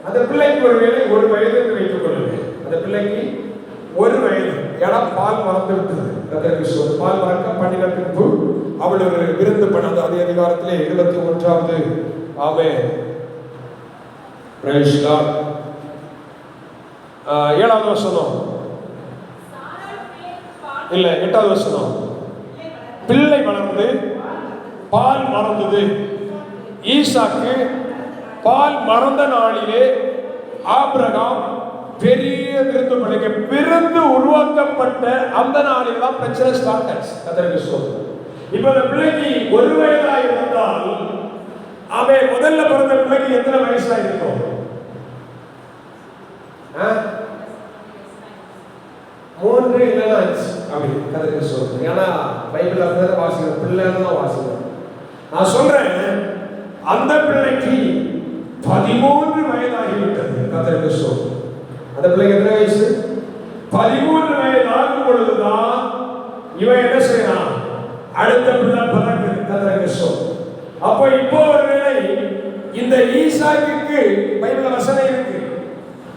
அந்த பிள்ளைக்கு ஒரு வேளை 1 வயது என்று வைத்துக் கொள்ளுங்கள். அந்த பிள்ளைக்கு 1 வயது. ஏன்னா பால் மறந்து விட்டது. கர்த்தருக்கு ஸ்தோத்திரம். பால் மறக்க பண்ணின பின்பு அவள் ஒரு விருந்து பண்ணது. அதே அதிகாரத்திலே 71வது ஆமென். Price Lord. 7வது வசனம் இல்ல 8வது வசனம். பிள்ளை வளர்ந்து பால் மறந்தது. ஈசாக்கு பால் மறந்த நாளிலே ஆபிரகாம் பெரிய விருந்து படைக்க, விருந்து உருவாக்கப்பட்ட அந்த நாளில் தான் பிரச்சனை ஸ்டார்ட் ஆச்சு. கர்த்தருக்கு ஸ்தோத்திரம். இப்ப அந்த பிள்ளைக்கு 1 வயதா இருந்தால் அவன் முதல்ல பிறந்த பிள்ளைக்கு எத்தனை வயசா இருக்கும்? 3 இல்லைன்னா 5 அப்படி. கர்த்தருக்கு ஸ்தோத்திரம். ஏன்னா பைபிள் அப்படிதான் வாசிக்கிறோம், பிள்ளைன்னு தான் வாசிக்கிறோம். நான் சொல்றேன் அந்த பிள்ளைக்கு 13 வயதாகிவிட்டது. கர்த்தருக்கு ஸ்தோத்திரம். அந்த பிள்ளைக்கு எத்தனை வயசு? 13 வயது ஆகும் பொழுதுதான் இவன் என்ன செய்யறான்? அடுத்த பிள்ளை பிறகு. கர்த்தருக்கு ஸ்தோத்திரம். அப்போ இப்போ ஒருவேளை இந்த ஈசாக்குக்கு பைபிள் வசனம் இருக்கு,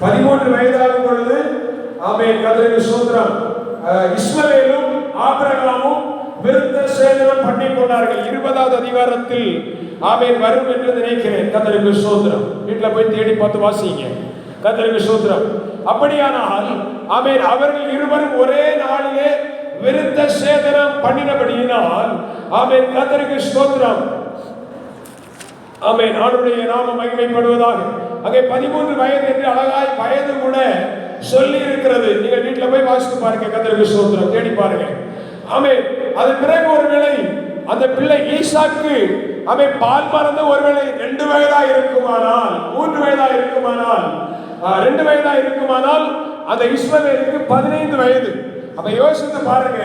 13 வயதாகும் பொழுது ஆமென். கர்த்தருக்கு ஸ்தோத்திரம். இஸ்மவேலும் ஆபிரகாமும் விருத்த சேதனம் பண்ணி கொண்டார்கள். 20வது அதிகாரத்தில் ஆமென் வரும் என்று நினைக்கிறேன். கர்த்தருக்கு ஸ்தோத்திரம். வீட்டில் போய் தேடி பார்த்து வாசிங்க. கர்த்தருக்கு ஸ்தோத்திரம். அப்படியானால் ஆமென் அவர்கள் இருவரும் ஒரே நாளிலே விருத்த சேதனம் பண்ணினபடியினால் ஆமென். கர்த்தருக்கு ஸ்தோத்திரம். ஆமென். ஆண்டவருடைய நாமம் மகிமைப்படுவதாக. அங்கே 13 வயது என்று அழகாய் வயது கூட சொல்லி இருக்கிறது. நீங்கள் வீட்டில் போய் வாசித்து பாருங்க. கர்த்தருக்கு ஸ்தோத்திரம். தேடி பாருங்க. ஆமென். அதன் பிறகு ஒருவேளை அந்த பிள்ளை ஈசாக்கு அவன் பால் மறந்து ஒருவேளை 2 வயதா இருக்குமானால், 3 வயதா இருக்குமானால், 2 வயதா இருக்குமானால் அந்த இஸ்மவேலுக்கு 15 வயது. அப்ப யோசித்து பாருங்க.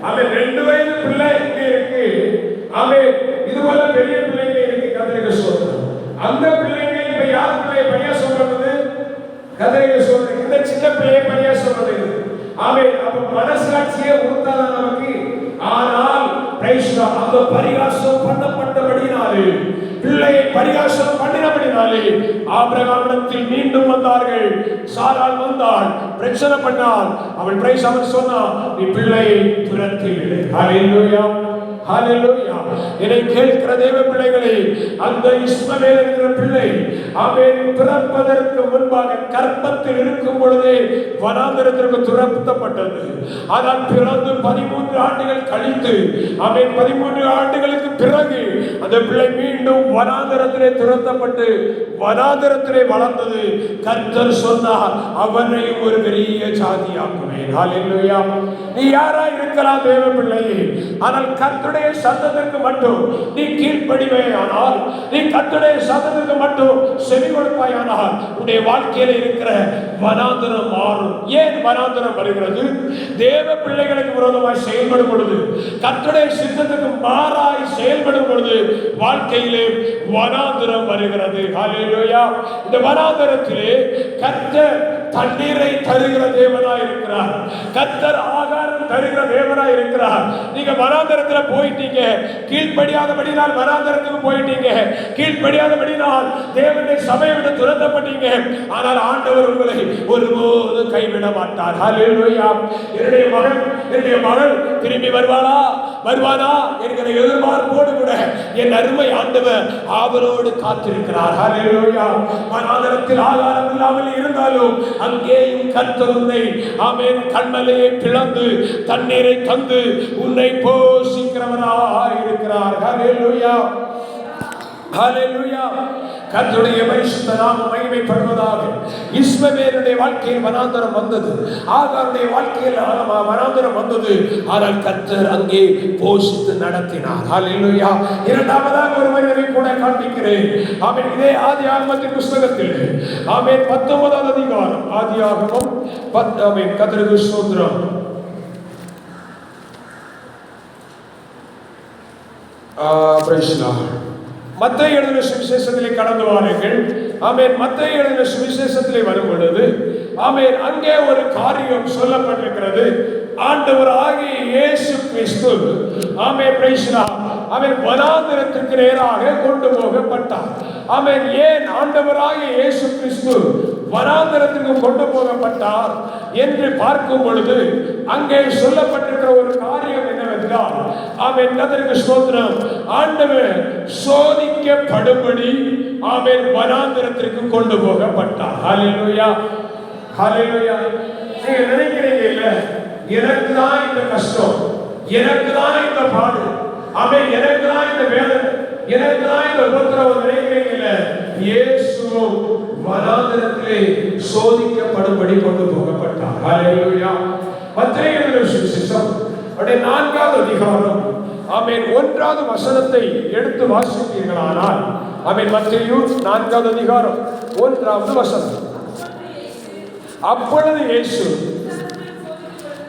அவன் 2 வயது பிள்ளை இங்க இருக்கு, அவன் இது போல பெரிய பிள்ளைங்க இருக்கு. கர்த்தருக்கு ஸ்தோத்திரம். அந்த பிள்ளைங்க இப்ப யார் பிள்ளையை பையா சொல்றது? கர்த்தருக்கு ஸ்தோத்திரம். இந்த சின்ன பிள்ளையை பையா சொல்றது. அவன் அப்ப மனசாட்சியே உறுத்தாதான் நமக்கு. ஆனால் அந்த பரிகாசம் பண்ணப்பட்டபடினாலே, பிள்ளையை பரிகாசம் பண்ணினபடினாலே ஆபிரகாமிடத்தில் மீண்டும் வந்தார்கள். சாராள் வந்தாள், பிரச்சனை பண்ணாள். அவள் அவன் சொன்னான், நீ பிள்ளையை துரத்தி விடு. ஹல்லேலூயா. ஹalleluya. இதை கேட்கிற தேவ பிள்ளைகளே, அந்த இஸ்மவேல் என்கிற பிள்ளை அவன் பிறப்பதற்கு முன்பாக கர்ப்பத்தில் இருக்கும் பொழுதே வனாந்தரத்திற்கு துரத்தப்பட்டது. ஆனால் பிறந்து 13 ஆண்டுகள் கழித்து அவன் 13 ஆண்டுகளுக்கு பிறகு அந்த பிள்ளை மீண்டும் வனாந்தரத்திலே துரத்தப்பட்டு வனாந்தரத்திலே வளர்ந்தது. கர்த்தர் சொன்னார், அவனை ஒரு பெரிய ஜாதியாக்குவேன். ஹalleluya. நீ யாரா இருக்கலாம் தேவ பிள்ளையே, ஆனால் கர்த்தருடைய சத்தத்திற்கு மட்டும் நீ கீழ்ப்படிவாயானால், நீ கர்த்தருடைய சத்தத்திற்கு மட்டும் செவி கொடுப்பாயானால் உன்னுடைய வாழ்க்கையில இருக்கிற வனாந்தரம் மாறும். ஏன் வனாந்தரம் வருகிறது? தேவ பிள்ளைகளுக்கு விரோதமாய் செயல்படும் பொழுது, கர்த்தருடைய சித்தத்துக்கு மாறாய் செயல்படும் பொழுது வாழ்க்கையிலே வனாந்தரம் வருகிறது. ஹalleluya. இந்த வனாந்தரத்திலே கர்த்தர் தண்ணீரை தருகிற தேவனாய் இருக்கிறார். கர்த்தர் ஆகாரம் தருகிற தேவனாய் இருக்கிறார். நீங்க வனாந்தரத்தில் போயிட்டீங்க, கீழ்ப்படியாதபடினால் வனாந்தரத்துக்கு போயிட்டீங்க, கீழ்ப்படியாதபடினால் தேவனுடைய சபையை விட்டு துரத்தப்பட்டீங்க. ஆனால் ஆண்டவர் உங்களை ஒருபோது கைவிட மாட்டார். ஹalleluya. என்னுடைய மகள் திரும்பி வருவானா என்கிற எதிர்பார்ப்போடு கூட என் அருமை ஆண்டவர் ஆவலோடு காத்திருக்கிறார். ஹalleluya. வனாந்தரத்தில் ஆகாரம் இல்லாமல் இருந்தாலும் அங்கேயும் கர்த்தர் உன்னை ஆமென் கண்மலையை பிளந்து தண்ணீரை தந்து உன்னை போஷிக்கிறவராய் இருக்கிறார். ஹalleluya. ஹalleluya. கர்த்தருடைய பரிசுத்த நாமம் மகிமைப்படுவதாக. இஸ்மவேலுடைய வாழ்க்கையில் வனாந்தரம் வந்தது, ஆகாருடைய வாழ்க்கையில் வனாந்தரம் வந்தது. ஆனால் கர்த்தர் அங்கே போஷித்து நடத்தினார். ஹalleluya. இரண்டாவதாக ஒரு மனிதரை கூட காண்பிக்கிறேன். ஆமென். இதே ஆதியாகமத்தின் புத்தகத்தில் ஆமென் 19வது அதிகாரம், ஆதியாகமம் 10. ஆமென். கர்த்தருக்கு ஸ்தோத்திரம். Price the Lord. மத்தேயு எழுதின சுவிசேஷத்திலே கடந்து வாருங்கள். ஆமென். மத்தேயு எழுதின சுவிசேஷத்திலே வரும் பொழுது ஆமென் அங்கே ஒரு காரியம் சொல்லப்பட்டிருக்கிறது. ஆண்டவராகிய இயேசு கிறிஸ்து ஆமென் பிரைஸ் தி லார்ட் அவன் வனாந்தரத்திற்கு நேராக கொண்டு போகப்பட்டார். ஆமென். ஏன் ஆண்டவராகிய இயேசு கிறிஸ்து வனாந்தரத்திற்கு கொண்டு போகப்பட்டார் என்று பார்க்கும் பொழுது அங்கே சொல்லப்பட்டிருக்கிற ஒரு காரியம் என்னவென்றால், ஆமென் கர்த்தருக்கு ஸ்தோத்திரம், ஆண்டவர் சோதிக்கப்படும்படி ஆமென் வனாந்தரத்திற்கு கொண்டு போகப்பட்டார். ஹalleluya. ஹalleluya. நீங்க நினைக்கிறீங்க இல்ல, எனக்கு தான் இந்த கஷ்டம், எனக்கு தான் இந்த பாடு, ஆமென், எனக்கு தான் இந்த வேதனை, எனக்கு தான் இந்த உபத்திரவம் நினைக்கிறீங்க இல்ல, இயேசுவும் வனாந்தரத்திலே சோதிக்கப்படும்படி கொண்டு போகப்பட்டார். ஹalleluya. மத்தேயு எழுதின சுவிசேஷம் 4வது அதிகாரம் ஆமென் 1வது வசனத்தை எடுத்து வாசிப்பீர்களானால், ஆமென் மத்தேயு 4வது அதிகாரம் 1வது வசனம். அப்பொழுது இயேசு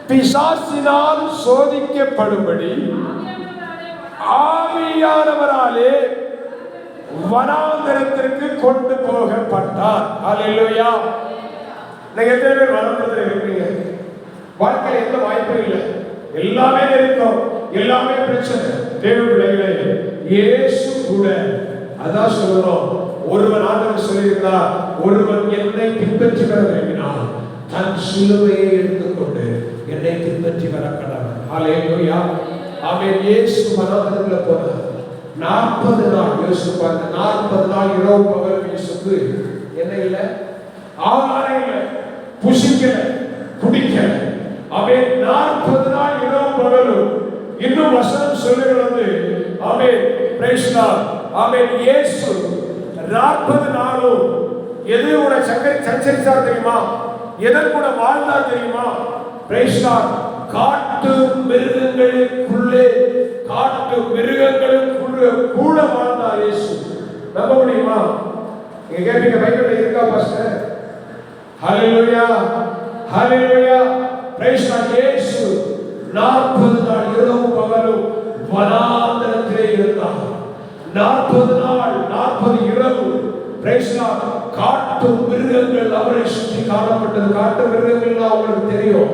பிசாசினால் சோதிக்கப்படும்படி ஆவியானவராலே வனாந்தரத்திற்கு கொண்டு போகப்பட்டார். ஹalleluya. நீங்க எத்தனை பேர் வனாந்தரத்தில் இருக்கீங்க? வாழ்க்கையில் எந்த வாய்ப்பும் இல்லை, எல்லாமே இருக்கும், எல்லாமே பிரச்சனை. தேவ பிள்ளைகளே, இயேசு கூட அதான் சொல்றோம். ஒருவன் ஆண்டவர் சொல்லியிருக்கிறார், ஒருவன் என்னை பின்பற்றி வர விரும்பினான் தன் சிலுவையை எடுத்துக்கொண்டு என்னை பின்பற்றி வர கடவன். ஹalleluya. ஆமென். இயேசு வனாந்தரத்தில் போனார். 40 நாள் யோசிச்சு பாருங்க. 40 நாள் இரவு பகல் இயேசுக்கு என்ன இல்லை, ஆகாரம் இல்லை, புசிக்கல, குடிக்கல. அவன் 40 நாள் இரவு பகலும். இன்னும் வசனம் சொல்லுகிறது, ஆமென் பிரைஸ் தி லார்ட், ஆமென் இயேசு 40 நாளும் எது கூட சஞ்சரிச்சார் தெரியுமா? எதன் கூட வாழ்ந்தார் தெரியுமா? Price the Lord. காட்டு மிருகங்களுக்குள்ளே கூட வாழ்ந்தார் இயேசு. நம்ப முடியுமா? நீங்க கேட்பீங்க, பைபிள்ல இருக்கா pastor? Hallelujah. Hallelujah. Price the Lord. இயேசு 40 நாள் இரவு பகலும் வனாந்தரத்திலே இருந்தார். 40 நாள் 40 இரவு பிரைஸ் தி லார்ட். காட்டு மிருகங்கள் அவரை சுற்றி காணப்பட்டது. காட்டு மிருகங்கள்னா உங்களுக்கு தெரியும்,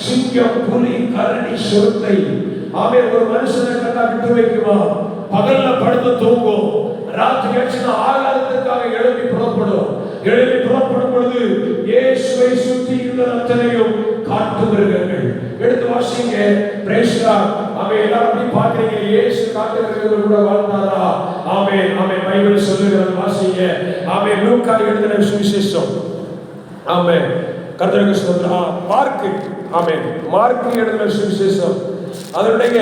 சிங்கம், புலி, கரடி, சிறுத்தை. ஆமென். ஒரு மனுஷனை கண்டா விட்டு வைக்குமா? பகல்ல படுத்து தூங்கும், ராத்திரி ஆச்சுன்னா ஆகாரத்துக்காக எழுப்பி புறப்படும் பொழுது இயேசுவை சுற்றி இருந்த அத்தனையும் காட்டு மிருகங்கள். எடுத்து வாசிங்க. Price the Lord. அவன் எல்லாரும் அப்படி பாக்குறீங்க, இயேசு காட்டுகிறது கூட வாழ்ந்தாரா? ஆமென் ஆமென். பைபிள் சொல்லுகிறது, வாசிங்க. ஆமென். லூக்கா எழுதின சுவிசேஷம், ஆமென், கர்த்தருக்கு ஸ்தோத்திரம். மார்க்கு, ஆமென், மார்க்கு எழுதின சுவிசேஷம் அதனுடைய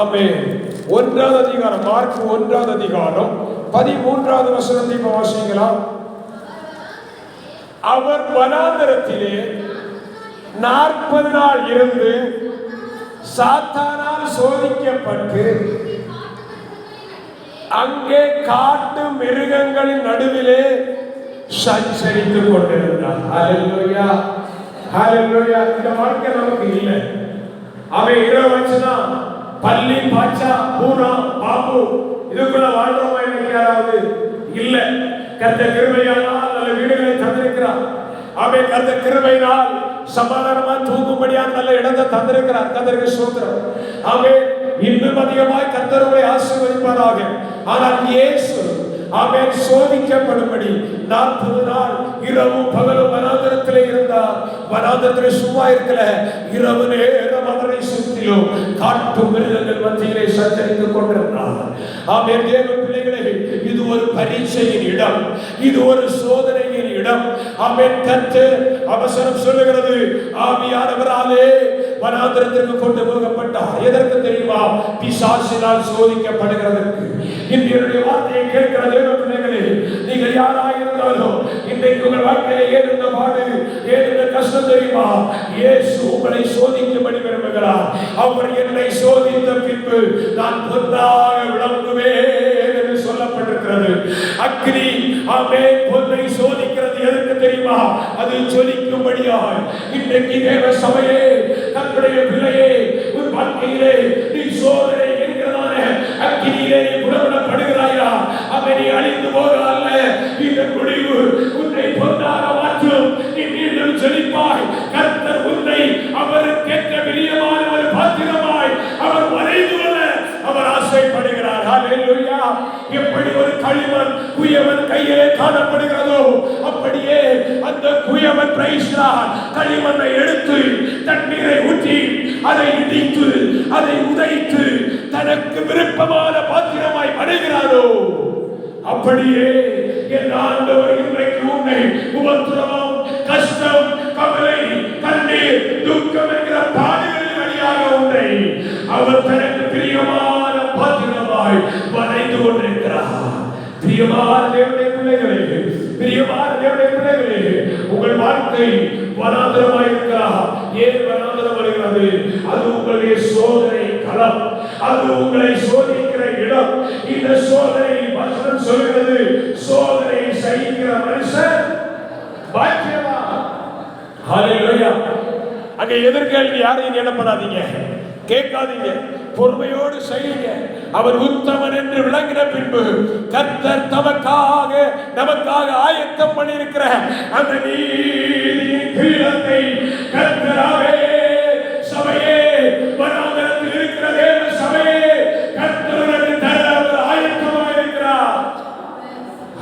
ஆமென் 1வது அதிகாரம், மார்க் 1வது அதிகாரம் 13வது வசனத்தை வாசிக்கலாம். அவர் வனாந்தரத்திலே 40 நாள் இருந்து சாத்தானால் சோதிக்கப்பட்டு அங்கே காட்டு மிருகங்களின் நடுவிலே சஞ்சரித்துக் கொண்டிருந்தார். ஹல்லேலூயா, ஹல்லேலூயா. இந்த வாழ்க்கை நமக்கு இல்லை. அவன் இரவு வச்சுனா பள்ளி, பாச்சா, பூரா, பாம்பு இதுக்குள்ள வாழ்றோமா யாராவது? இல்ல. கர்த்தர் கிருபையால் நல்ல வீடுகளை தந்திருக்கிறார். அவன் கர்த்தர் கிருபையினால் சமாதானமா தூங்கும்படியா நல்ல இடத்தை தந்திருக்கிறார். கர்த்தருக்கு ஸ்தோத்திரம். அவன் இன்னும் அதிகமாய் கர்த்தர் உங்களை ஆசீர்வதிப்பாராக. ஆனால் இயேசு அவன் சோதிக்கப்படும்படி 40 நாள் இரவும் பகலும் வனாந்தரத்திலே இருந்தார். வனாந்தரத்திலே சும்மா இருக்கல, இரவு நேரம் அவரை சுற்றிலும் காட்டு மிருகங்கள் மத்தியிலே சஞ்சரித்துக் கொண்டிருந்தார். ஆமென். தேவ பிள்ளைகளே, இது ஒரு பரீட்சையின் இடம், இது ஒரு சோதனையின் இடம். ஆமென். கர்த்தர் அவசரம் சொல்லுகிறது, ஆவியானவராலே வனாந்தரத்திற்கு கொண்டு போகப்பட்டார். எதற்கு தெரியுமா? பிசாசினால் சோதிக்கப்படுகிறதற்கு. இன்றைய வார்த்தையை கேட்கிற தேவ பிள்ளைகளே, நீங்கள் யாராயிருந்தாலும் இன்றைக்கு உங்கள் வாழ்க்கையிலே ஏதுந்த பாடு, ஏதுந்த கஷ்டம் தெரியுமா? இயேசு உங்களை சோதிக்கும்படி விரும்புகிறார். அவர் என்னை சோதித்த பின்பு நான் பொன்னாக விளங்குவேன் என்று சொல்லப்பட்டிருக்கிறது. அக்னி, ஆமென், பொன்னை சோதிக்கிறது. எதற்கு தெரியுமா? அது ஜொலிக்கும்படியாய். இன்றைக்கு தேவ சபையே, தன்னுடைய பிள்ளையே, உன் வாழ்க்கையிலே நீ சோதனை என்கிறதான அக்னியிலே புறப்படப்படுகிறாயா? அவனை அழிந்து போக அல்ல, இந்த முடிவு உன்னை பொன்னாக மாற்றும். நீ மீண்டும் செழிப்பாய். கர்த்தர் உன்னை அவர் கேட்க பிரியமான ஒரு பாத்திரமாய் அவர் வரைந்து கொள்ள அவர் ஆசைப்படுகிறார். ஹல்லேலூயா. எப்படி ஒரு களிமண் குயவன் கையிலே காணப்படுகிறதோ அப்படியே அந்த குயவன் களிமண்ணை எடுத்து தண்ணீரை ஊற்றி அதை இடித்து அதை உதைத்து தனக்கு விருப்பமான பாத்திரமாய் வரைகிறாரோ அப்படியே என் ஆண்டவர் இன்றைக்கு உன்னை உபத்திரவம், கஷ்டம், கவலை, கண்ணீர், துக்கம் என்கிற பாடுகளின் வழியாக உன்னை அவர் தனக்கு பிரியமான பாத்திரமாய் வரைந்து கொண்டிருக்கிறார். பிரியமான தேவனுடைய பிள்ளைகளே, பிரியமான தேவனுடைய பிள்ளைகளே, உங்கள் வாழ்க்கை வனாந்தரமாய் இருக்கிறார். ஏன் வனாந்தரம் வருகிறது? அது உங்களுடைய சோதனை களம், அது உங்களை சோதிக்கிற இடம். இந்த சோதனை வசனம் சொல்கிறது, சோதனை சகிக்கிற மனுஷன் பாக்கியவான். ஹல்லேலூயா. அங்க எதிர்கேள்வி யாரையும் எண்ணப்படாதீங்க, கேட்காதீங்க, பொறுமையோடு செய்யுங்க. அவர் உத்தமன் என்று விளங்கின பின்பு கர்த்தர் நமக்காக ஆயத்தம் பண்ணியிருக்கிற அந்த நீதியின் கிரீடத்தை கர்த்தராவே சபையே, வனாந்தரத்தில் இருக்கிற தேவ சபையே, கர்த்தருக்கு தர அவர் ஆயத்தமாக இருக்கிறார்.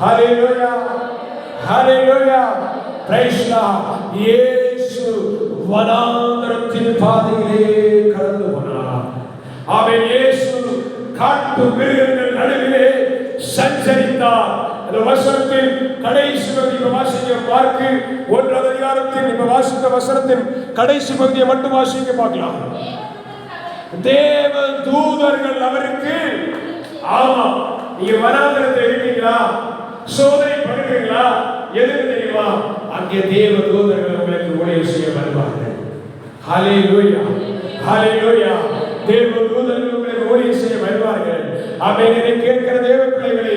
ஹல்லேலூயா, ஹல்லேலூயா, பிரைஸ் காட். இயேசு வனாந்தரத்தின் பாதையிலே கடந்து போனார். ஆமென். இயேசு காட்டு மிருகங்கள் நடுவிலே சஞ்சரித்தார். அந்த வசனத்தின் கடைசி பகுதியை வாசிக்க, மார்க்கு 1வது அதிகாரத்தின் இப்ப வாசித்த வசனத்தின் கடைசி பகுதியை மட்டும் வாசிக்க பார்க்கலாம். தேவ தூதர்கள் அவருக்கு, ஆமா, நீங்க வனாந்தரத்தில் இருக்கீங்களா, சோதனை பண்ணுறீங்களா, எதுக்கு தெரியுமா? அங்கே தேவ தூதர்கள் உங்களுக்கு ஊழியம் செய்ய வருவார்கள். ஹல்லேலூயா, ஹல்லேலூயா. தேவ தூதர்கள் உங்களுக்கு ஊழியம் செய்ய வருவார்கள். ஆமென். இதை கேட்கிற தேவ பிள்ளைகளே,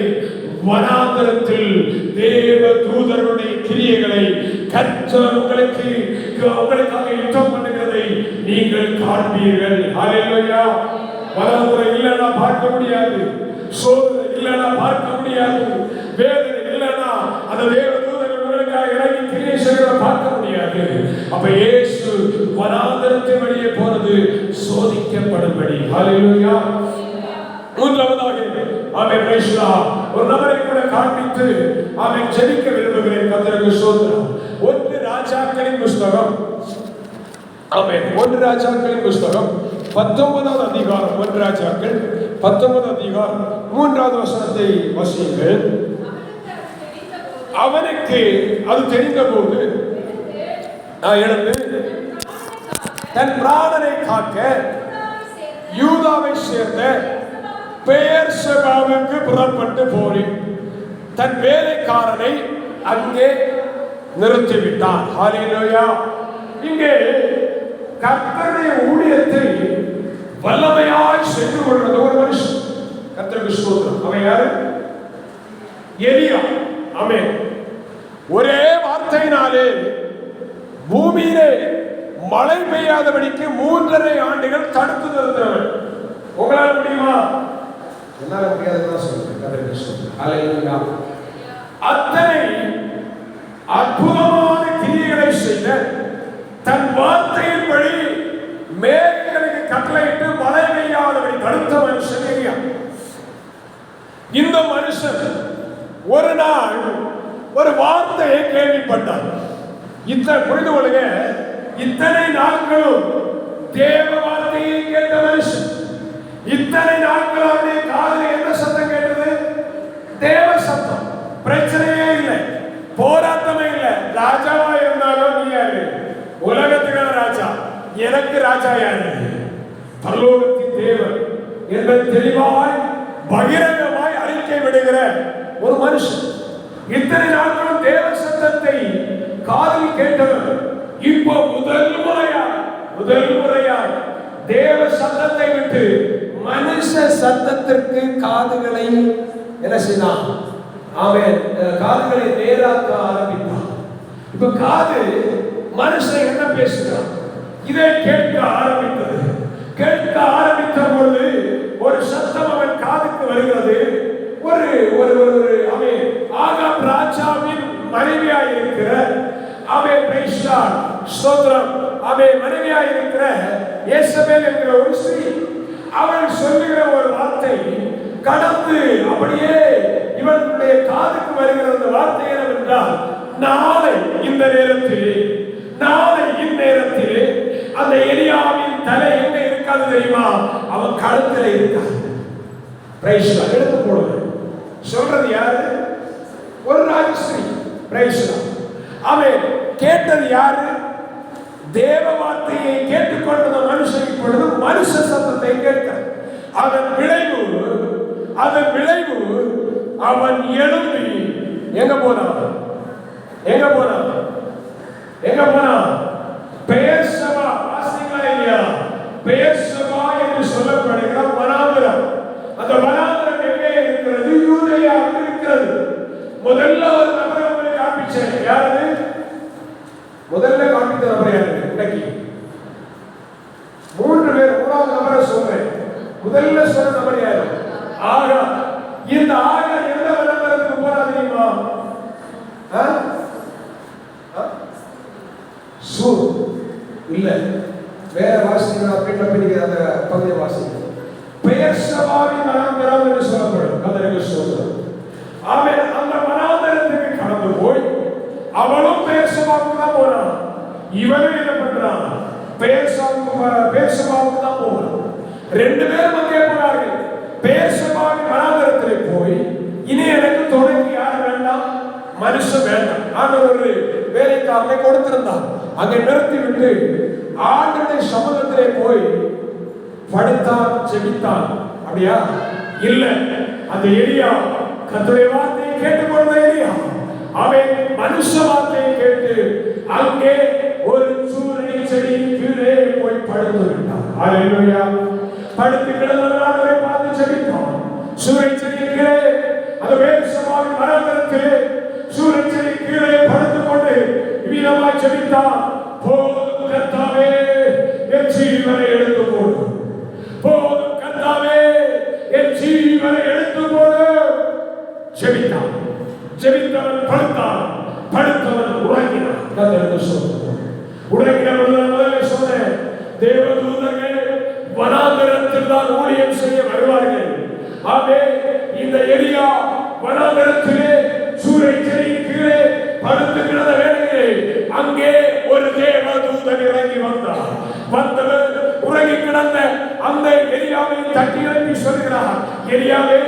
வனாந்தரத்தில் தேவ தூதர்களுடைய கிரியைகளை கர்த்தர் உங்களுக்காக யுத்தம் பண்ணுகிறதை நீங்கள் காண்பீர்கள். ஹல்லேலூயா. வனாந்தரம் இல்லைன்னா பார்க்க முடியாது, சோதனை இல்லைன்னா பார்க்க முடியாது, வேதனை இல்லைன்னா அந்த தேவ தூதர்கள் உங்களுக்காக இறங்கி கிரியை செய்கிறத பார்க்க முடியாது. அப்ப இயேசு வனாந்தரத்தின் வழியே போனது சோதிக்கப்படும்படி. ஹல்லேலூயா. மூன்றாவதாக ஆமென், பிரைஸ் காட், ஒரு நபரை கூட காண்பித்து ஆமென் ஜெபிக்க விரும்புகிறேன். கர்த்தருக்கு ஸ்தோத்திரம். 1 ராஜாக்களின் புத்தகம், ஆமென், 1 ராஜாக்களின் புத்தகம் 19வது அதிகாரம் 1 ராஜாக்கள் 19வது அதிகாரம் 3வது வசனத்தை வாசியுங்கள். அவனுக்கு அது தெரிந்தபோது எழுந்து தன் பிராணனை காக்க யூதாவை சேர்ந்த பெயர்செபாவுக்கு புறப்பட்டு போய் தன் வேலைக்காரனை அங்கே நிறுத்திவிட்டார். ஹல்லேலூயா. இங்கே கர்த்தருடைய ஊழியத்தை வல்லமையாய் செய்து கொள்வது ஒரு மனுஷன். கர்த்தருக்கு ஸ்தோத்திரம். அவன் யாரு? எலியா. ஆமென். ஒரே வார்த்தையினாலே பூமியிலே மழை பெய்யாதபடிக்கு 3.5 ஆண்டுகள் தடுத்து நிறுத்தினவன். உங்களால் முடியுமா? என்னால முடியாதுன்னு சொல்றேன். கர்த்தருக்கு ஸ்தோத்திரம். ஹல்லேலூயா. அத்தனை அற்புதமான கிரியைகளை செய்த தன் வார்த்தையின் வழி மேகங்களுக்கு கட்டளையிட்டு மழை பெய்யாதபடி தடுத்த மனுஷன் எலியா. இந்த மனுஷன் ஒரு நாள் ஒரு வார்த்தையை கேள்விப்பட்டார். புரிந்து கொள்ளுங்க, இத்தனை நாட்களும் தேவ வார்த்தையை கேட்ட மனுஷன். இத்தனை நாட்கள் அவருடைய காதில் என்ன சத்தம் கேட்டது? தேவ சத்தம். பிரச்சனையே இல்லை, போராட்டமே இல்லை. ராஜாவா இருந்தாலும் நீ யாரு? உலகத்துக்கான ராஜா. எனக்கு ராஜா யாரு? பரலோகத்தின் தேவன் என்பது தெளிவாய் பகிரங்கமாய் அறிக்கை விடுகிற ஒரு மனுஷன். இத்தனை நாட்களும் தேவ சத்தத்தை காதில் கேட்டவர் இப்போ முதல் முறையாய் தேவ சத்தத்தை விட்டு மனுஷ சத்தத்திற்கு காதுகளை என்ன செய்தான்? அவன் காதுகளை நேராக்க ஆரம்பித்தான். இப்ப காது மனுஷன் என்ன பேசுகிறான் இதை கேட்க ஆரம்பித்தது. கேட்க ஆரம்பித்த பொழுது ஒரு சத்தம் அவன் காதுக்கு வருகிறது. ஒரு ஒரு ஒரு அவன் ஆகாப் ராஜாவின் மனைவியாய் இருக்கிற அவன் பிரைஸ்டார் ஸ்தோத்திரம் அவன் மனைவியாய் இருக்கிற யேசபேல் என்கிற ஒரு ஸ்திரீ. அவள் சொல்லுகிற ஒரு வார்த்தை கடந்து அப்படியே இவனுடைய காதுக்கு வருகிற அந்த வார்த்தை என்னவென்றால், நாளை இந்நேரத்திலே அந்த எலியாவின் தலை எங்க இருக்காது தெரியுமா? அவன் கழுத்துல இருக்காது. பிரைஸ்லா எடுத்து போடுங்க. சொல்றது யாரு? ஒரு ராஜஸ்ரீ. பிரைஸ்லா. அவன் கேட்டது யாரு? தேவ வார்த்தையை கேட்டுக்கொண்ட மனுஷன் இப்பொழுது மனுஷ சத்தத்தை கேட்க. அதன் விளைவு அவன் எழும்பி எங்க போனான்? பெயர்சபா. வாசிங்களா இல்லையா? பெயர்சபா என்று சொல்லப்படுகிற வனாந்தரம். அந்த வனாந்தரம் எங்கே இருக்கிறது? யூதேயாவில் இருக்கிறது. முதல்ல ஒரு நபரை உங்களுக்கு காண்பிச்சேன். யாரு? முதல்ல காண்பித்த நபர் யாரு? இன்னைக்கு 3 பேர். 3வது நபரை சொல்றேன். முதல்ல சொன்ன நபர் யாரு? ஆகா. இந்த ஆகா எந்த வனாந்தரத்துக்கு போறா தெரியுமா? இல்ல, வேற வாசிங்க. அப்படின்ற அந்த பகுதியை வாசிங்க. பெயர்சபாவின் வனாந்தரம் என்று சொல்லப்படும். கர்த்தருக்கு ஸ்தோத்திரம். ஆமென். அந்த வனாந்தரத்துக்கு கடந்து போய் அவளும் பெயர்சபாவுக்கு தான் போறான். இவனும் என்ன பண்றான்? பெயர்சபாவுக்கு தான் போறான். 2 பேரும் அங்கே போறார்கள். பெயர்சபாவின் வனாந்தரத்திலே போய் இனி எனக்கு தொடங்கி யார் வேண்டாம்? மனுஷன் வேண்டாம். ஆண்டவர் ஒரு வேலைக்காரனை கொடுத்திருந்தார். அங்கே நிறுத்தி விட்டு ஆண்டவருடைய சமூகத்திலே போய் படுத்தான், ஜெபித்தான். அப்படியா? இல்ல, அந்த எலியா கர்த்தருடைய வார்த்தையை கேட்டுக்கொண்ட எலியா அவன் மனுஷ வார்த்தையை கேட்டு அங்கே ஒரு சூரிய செடியின் கீழே போய் படுத்து விட்டான். ஹல்லேலூயா. படுத்து கிடந்தவரை பார்த்து ஜெபித்தான். சூரிய செடியின் கீழே அந்த வேர்சபாவின் வனாந்தரத்திலே சூரிய செடியின் கீழே படுத்துக் கொண்டு விதமாய் ஜெபித்தான். போதும் கர்த்தாவே, என் ஜீவனை எடுத்து போடு. போதும் கர்த்தாவே, என் ஜீவனை எடுத்து போடு. ஜெபித்தான். ஜெபித்தவன் படுத்தான். படுத்தவன் உறங்கினான். கர்த்தருக்கு ஸ்தோத்திரம். உறங்கினவன் முதல்ல சொன்னேன், தேவதூதர்கள் வனாந்தரத்தில் தான் ஊழியம் செய்ய வருவார்கள். ஆமே. இந்த எலியா வனாந்தரத்திலே சூரிய செடியின் கீழே படுத்து கிடந்த வேளையிலே அங்கே ஒரு தேவதூதன் இறங்கி வந்தார். வந்தவர் உறங்கி கிடந்த அந்த எலியாவை தட்டி எழுப்பி சொல்கிறார், எலியாவே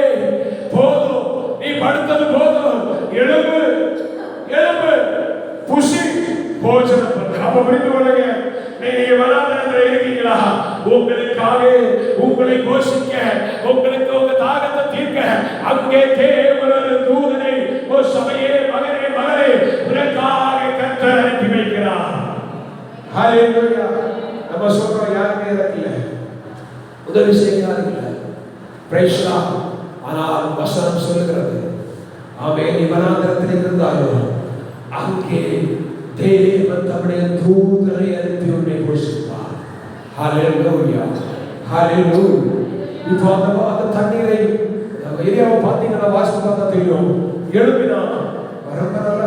போதும், நீ படுத்தது போதும், எழும்பு எழும்பு, புசி, போஜனம் பண்ணு. அப்ப புரிந்து கொள்ளுங்க, நீங்க வனாந்தரத்தில் இருக்கீங்களா? உங்களுக்காக உங்களை போஷிக்க, உங்களுக்கு உங்க தாகத்தை தீர்க்க அங்கே தேவனது தூதனை ஓ சபையே, மகனே மகளே, உனக்காக கர்த்தர் அனுப்பி வைக்கிறார். ஹல்லேலூயா. நம்ம சொல்றோம், யாருமே இறக்கல, உதவி செய்ய யாரும் இல்லை. Praise Lord. ஆனால் வசனம் சொல்லுகிறது, ஆமென், நீ வனாந்தரத்தில் இருந்தாலும் அங்கே தேவன் தம்முடைய தூதரை அனுப்பி உன்னை போஷிப்பார். ஹல்லேலூயா, ஹல்லேலூயா. இப்போ அந்த தண்ணீரை ஏரியாவை பார்த்தீங்கன்னா, வாசித்து பார்த்தா தெரியும், எழுப்பினா வரம்பரல.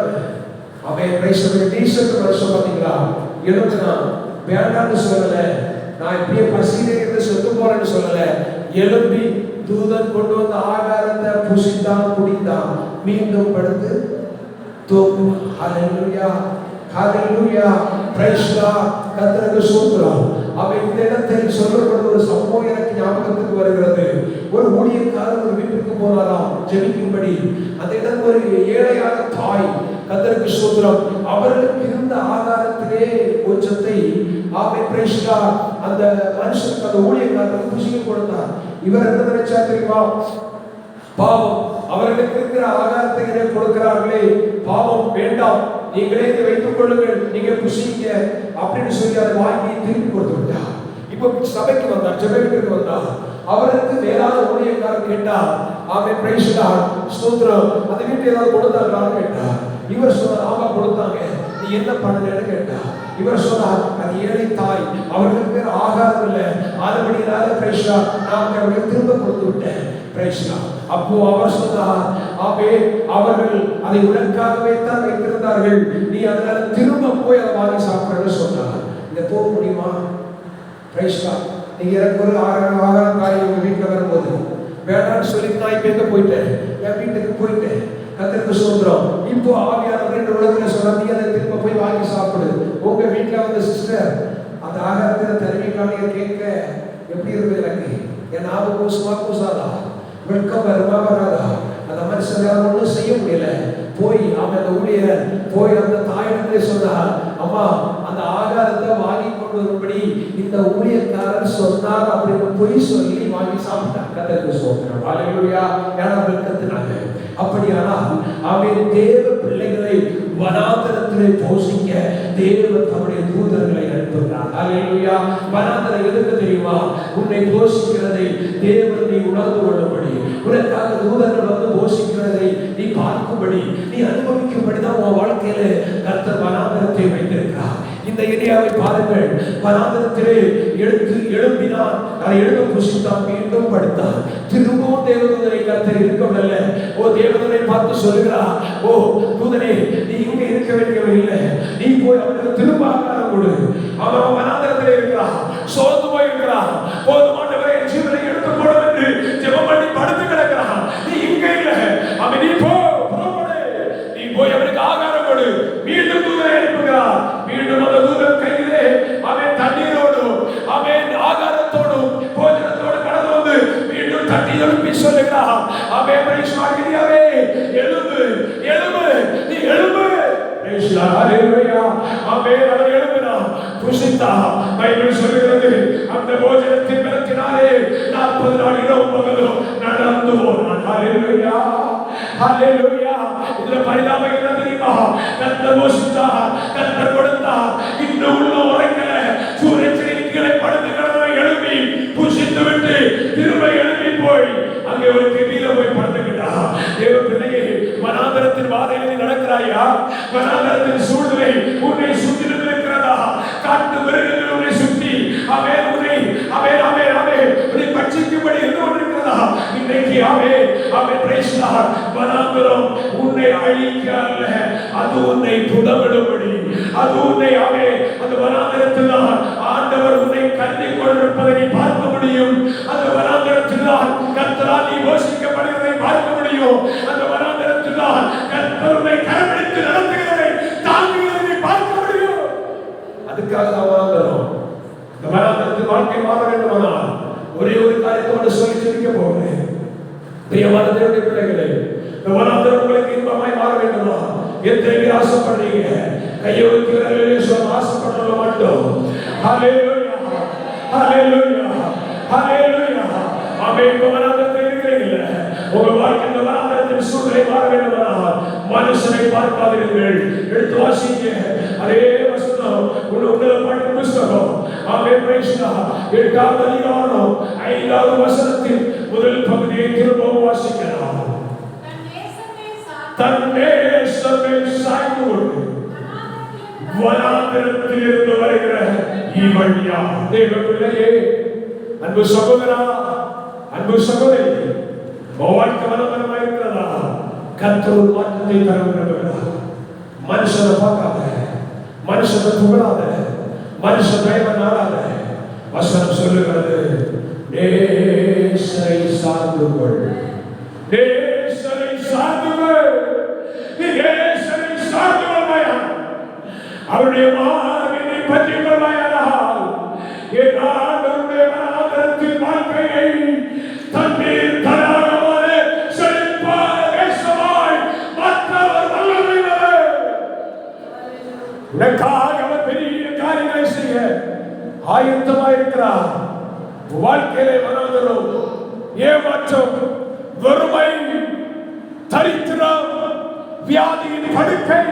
அவன் பிரைஸ் டீசர்ட் வருஷம் பார்த்தீங்களா, எழுப்பினா வேண்டாம்னு சொல்லல, நான் இப்படியே பசியிலே இருந்து செத்து போறேன்னு சொல்லல, எழுப்பி தூதன் கொண்டு வந்த ஆகாரத்தை புசித்தான், குடித்தான், மீண்டும் படுத்து தூங்குவான். ஹல்லேலூயா, ஹல்லேலூயா, பிரைஸ் லார்ட். கர்த்தருக்கு ஸ்தோத்திரம். அவன் இந்த இடத்தில் சொல்லப்படுற ஒரு சம்பவம் எனக்கு ஞாபகத்துக்கு வருகிறது. ஒரு ஊழியக்காரர் ஒரு வீட்டுக்கு போனாராம் ஜெபிக்கும்படி. அந்த இடம் ஒரு ஏழையான தாய். கர்த்தருக்கு ஸ்தோத்திரம். அவர்களுக்கு இருந்த ஆகாரத்திலே கொஞ்சத்தை ஆமென் பிரைஸ் லார்ட் அந்த மனுஷனுக்கு, அந்த ஊழியக்காரருக்கு புசிக்க கொடுத்தார். இவர் என்ன நினைச்சா தெரியுமா? பாவம், அவர்களுக்கு இருக்கிற ஆகாரத்தை எனக்கு கொடுக்கிறார்களே, பாவம், வேண்டாம், நீங்களே இதை வைத்துக் கொள்ளுங்கள், நீங்க புசிங்க அப்படின்னு சொல்லி அதை வாங்கி திருப்பி கொடுத்து விட்டார். இப்போ சபைக்கு வந்தார், ஜெபத்துக்கு வந்தார். அவருக்கு மேலான ஊழியக்காரர் கேட்டார், ஆமென் பிரைஸ் லார்ட் ஸ்தோத்திரம், அந்த வீட்டு ஏதாவது கொடுத்தாங்களான்னு கேட்டார். இவர் சொன்னார், ஆமா கொடுத்தாங்க, நீ என்ன பண்ணலன்னு கேட்டார். இவர் சொன்னார், அது ஏழை தாய், அவர்களுக்கு வேற ஆகாரம் இல்லை, அதுபடினால பிரைஸ் லார்ட் நான் அவர்களுக்கு திரும்ப கொடுத்து விட்டேன். Praise Lord. அப்போ அவர் சொன்னார், ஆமே, அவர்கள் அதை உனக்காகவே தான் வைத்திருந்தார்கள், நீ அதனால திரும்ப போய் அதை வாங்கி சாப்பிடுன்னு சொன்னார். இதை போக முடியுமா? Praise Lord. நீங்க எனக்கு ஒரு ஆகாரம் காரியம் உங்க வீட்டில் வரும்போது வேண்டாம்னு சொல்லி நான் இப்ப எங்க போயிட்டேன், என் வீட்டுக்கு போயிட்டேன். கர்த்தருக்கு ஸ்தோத்திரம். இப்போ ஆவியானவர் இந்த உலகத்துல சொல்ற, நீ அதை திரும்ப போய் வாங்கி சாப்பிடு. உங்க வீட்டில் வந்த சிஸ்டர் அந்த ஆகாரத்தை தருவீங்களான்னு கேட்க எப்படி இருந்தது எனக்கு? என் நாம கூசுமா கூசாதா? வெட்கம் வருமா வராதா? அந்த மனுஷன் ஒன்றும் செய்ய முடியல. போய் அவன் அந்த ஊழியர் போய் அந்த தாயிடத்திலே சொன்னார், அம்மா அந்த ஆகாரத்தை வாங்கி கொண்டு வரும்படி இந்த ஊழியக்காரர் சொன்னார் அப்படின்னு போய் சொல்லி வாங்கி சாப்பிட்டார். கர்த்தருக்கு ஸ்தோத்திரம். ஹல்லேலூயா. ஏன்னா வெட்கத்தினால. அப்படியானால் அவன் தேவ பிள்ளைகளை வனாந்தரத்திலே போஷிக்க தேவன் தம்முடைய தூதர்களை அனுப்புகிறார். ஹல்லேலூயா. வனாந்தரம் எதுக்கு தெரியுமா? உன்னை போஷிக்கிறதை தேவன் நீ உணர்ந்து கொள்ளும்படி, உனக்காக தூதர்கள் வந்து போஷிக்கிறதை நீ பார்க்கும்படி, நீ அனுபவிக்கும்படிதான் உன் வாழ்க்கையில கர்த்தர் வனாந்தரத்தை வைத்திருக்கிறார். இந்த ஏரியாவை பாருங்கள், வனாந்தரத்திலே எழும்பினான், அதை எழுத புசித்தான், மீண்டும் படுத்தான். திரும்பவும் தேவதூதனை கர்த்தர் இருக்கவில்லை. ஓ தேவதூதனை பார்த்து சொல்லுகிறார், ஓ தூதனே, நீ இங்கே இருக்க வேண்டியவில்லை, நீ போய் அவனுக்கு திரும்ப ஆகாரம் கொடு. அவன் வனாந்தரத்திலே இருக்கிறான், சோர்ந்து போயிருக்கிறான், போதுமானவரை ஜீவனை எடுத்துக் கொள்ளும் என்று ஜெபம் பண்ணி படுத்து கிடக்கிறான். நீ இங்க இல்லை, அவன் நீ போய் அவனுக்கு ஆகாரம் கொடு. மீண்டும் தூதரை அனுப்புகிறார். மீண்டும் அந்த தூதன் கையிலே அவன் தண்ணீரோடும் அவன் ஆகாரத்தோடும் போஜனத்தோடு கடந்து வந்து மீண்டும் தட்டி எழுப்பி சொல்லுகிறார், அவன் பரிசுத்தவான்களே, எழும்பு எழும்பு, நீ எழும்பு. ஹல்லேலூயா. அவன் அவர் எழும்பினார், புசித்தார். பைபிள் சொல்லுகிறது, அந்த போஜனத்தின் பலத்தினாலே 40 நாள் இரவும் பகலும் நடந்து போனான். ஹல்லேலூயா, ஹல்லேலூயா. இதுல பரிதாபம் என்ன தெரியுமா? கர்த்தர் போஷித்தார், கர்த்தர் கொடுத்தார், இன்னும் உள்ள உரைக்கல, சூரியன் கீழே படுத்து கிடந்தவன் எழுப்பி புசித்து விட்டு திரும்ப எழுப்பி போய் அங்கே ஒரு கிபியில போய் படுத்துக்கிட்டான். தேவ பிள்ளையே, வனாந்தரத்தின் வாதைகளில் நடக்கிறாயா? வனாந்தரத்தின் சூழ்நிலை உன்னை சுற்றி இருக்கிறதா? காட்டு மிருகங்கள் உன்னை சுற்றி அவன் உன்னை பட்சிக்கும்படி இருந்து கொண்டிருக்கிறதா? இன்றைக்கு அவன் பிரைஸ் லார்ட், வனாந்தரம் உன்னை அழிக்க அல்ல, அது உன்னை புடமிடும்படி, அது உன்னை அந்த வனாந்தரத்தில் தான் ஆண்டவர் உன்னை கருதி கொண்டிருப்பதை நீ பார்க்க முடியும். அந்த வனாந்தரத்தில் தான் கர்த்தரால் நீ போஷிக்கப்படுகிறதை பார்க்க முடியும். அந்த வனாந்தரத்தில் தான் கர்த்தர் உன்னை கரம்பிடித்து நடத்துகிறதை தாங்குகிறதை பார்க்க முடியும். அதுக்காக தான் வனாந்தரம். இந்த வனாந்தரத்தில் வாழ்க்கை மாற வேண்டுமானால் ஒரே ஒரு காரியத்தோடு சொல்லி சிரிக்க போகிறேன். பிரியமான தேவனுடைய பிள்ளைகளே, இந்த வனாந்தரம் உங்களுக்கு இன்பமாய் மாற வேண்டுமா? எத்தனை ஆசைப்படுறீங்க? கையெழுத்து விரலிலே சொல்ல ஆசைப்பட மாட்டோம். ஹல்லேலூயா, ஹல்லேலூயா, ஹல்லேலூயா. ஆமென். வனாந்தரத்தில் இருக்கிறீங்களே, உங்க வாழ்க்கையின் வனாந்தரத்தின் சூழ்நிலை மாற வேண்டுமானால் மனுஷனை பார்க்காதீர்கள். எடுத்து வாசிங்க அதே வசனம். உங்களை பாட்டு புஸ்தகம் ஆமென். Price God. 8வது அதிகாரம் 5வது வசனத்தின் முதல் பகுதியை திரும்பவும் வாசிக்கலாம். தன் நேசமே சாய்ந்து கொண்டு வனாந்தரத்தில் இருந்து வருகிற இவழியா. தேவ பிள்ளையே, அன்பு சகோதரா, அன்பு சகோதரி, வாழ்க்கை வனாந்தரமாக இருக்கிறதா? கர்த்தர் ஒரு மாற்றத்தை தருகிறார். மனுஷனை பார்க்காத, மனுஷனை புகழாத, மனுஷ தயவை நாடாத. வசனம் சொல்லுகிறது, நேசரை சார்ந்து கொள், நேசரை சார்ந்து கொள். நீ நேசரை சார்ந்து கொள்வாயா? அவருடைய மார்பினை பற்றிக் கொள்வாயானால் என் ஆண்டவருடைய வனாந்தரத்தின் வாழ்க்கையை தண்ணீர் தடாகமான செழிப்பான தேசமாய் மாற்றவர் வல்லமையுள்ளவர். உனக்காக அவர் பெரிய காரியங்களை செய்ய ஆயத்தமாயிருக்கிறார். வாழ்க்கையிலே வனாந்தரம், ஏமாற்றம், வறுமை, தரித்திரம், வியாதியின் படுக்கை,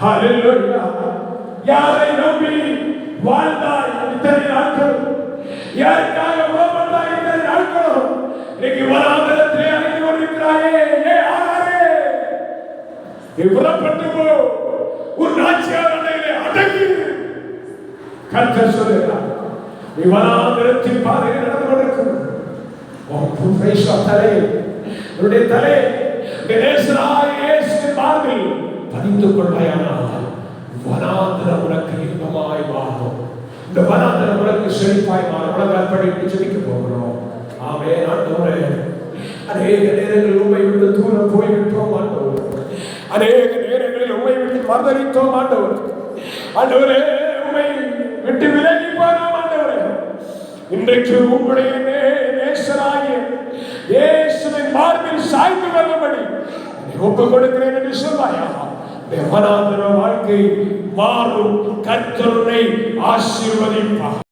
ஹல்லேலூயா, யாரை நம்பி வாழ்ந்தாய் இத்தனை நாட்கள்? யாருக்காக உறவந்தாய் இத்தனை நாட்கள்? இன்னைக்கு வனாந்தரத்திலே அடைந்து கொண்டிருக்கிறாயே. ஆகாரே, புறப்பட்டு போ, உன் நாச்சியார் அடையிலே அடங்கி. கர்த்தர் சொல்லுகிறார், நீ வனாந்தரத்தின் பாதையில் நடந்து கொண்டிருக்கிறது. உன்னுடைய தலை நேசராகிய இயேசுவின் மார்பில் பதித்துக் கொள்வாயானால் வனாந்தரம் உனக்கு இன்பமாய் மாறும். இந்த வனாந்தரம் உனக்கு செழிப்பாய் மாறும். உனக்கு அர்ப்பணித்து ஜெபிக்க போகிறோம். ஆமென். ஆண்டவரே, அநேக நேரங்களில் உம்மை விட்டு தூரம் போய்விட்டோம் ஆண்டவரே. அநேக நேரங்களில் உம்மை விட்டு மறுதலித்தோம் ஆண்டவரே. ஆண்டவரே, உம்மை விட்டு விலகி போனோம் ஆண்டவரே. இன்றைக்கு உம்முடைய நேசராகிய இயேசுவின் மார்பில் சாய்ந்து கொள்ளும்படி ஒப்புக் கொடுக்கிறேன் என்று சொல்வாயா? வனாந்தர வாழ்க்கை மாறும். கர்த்தரை ஆசீர்வதிப்பார்.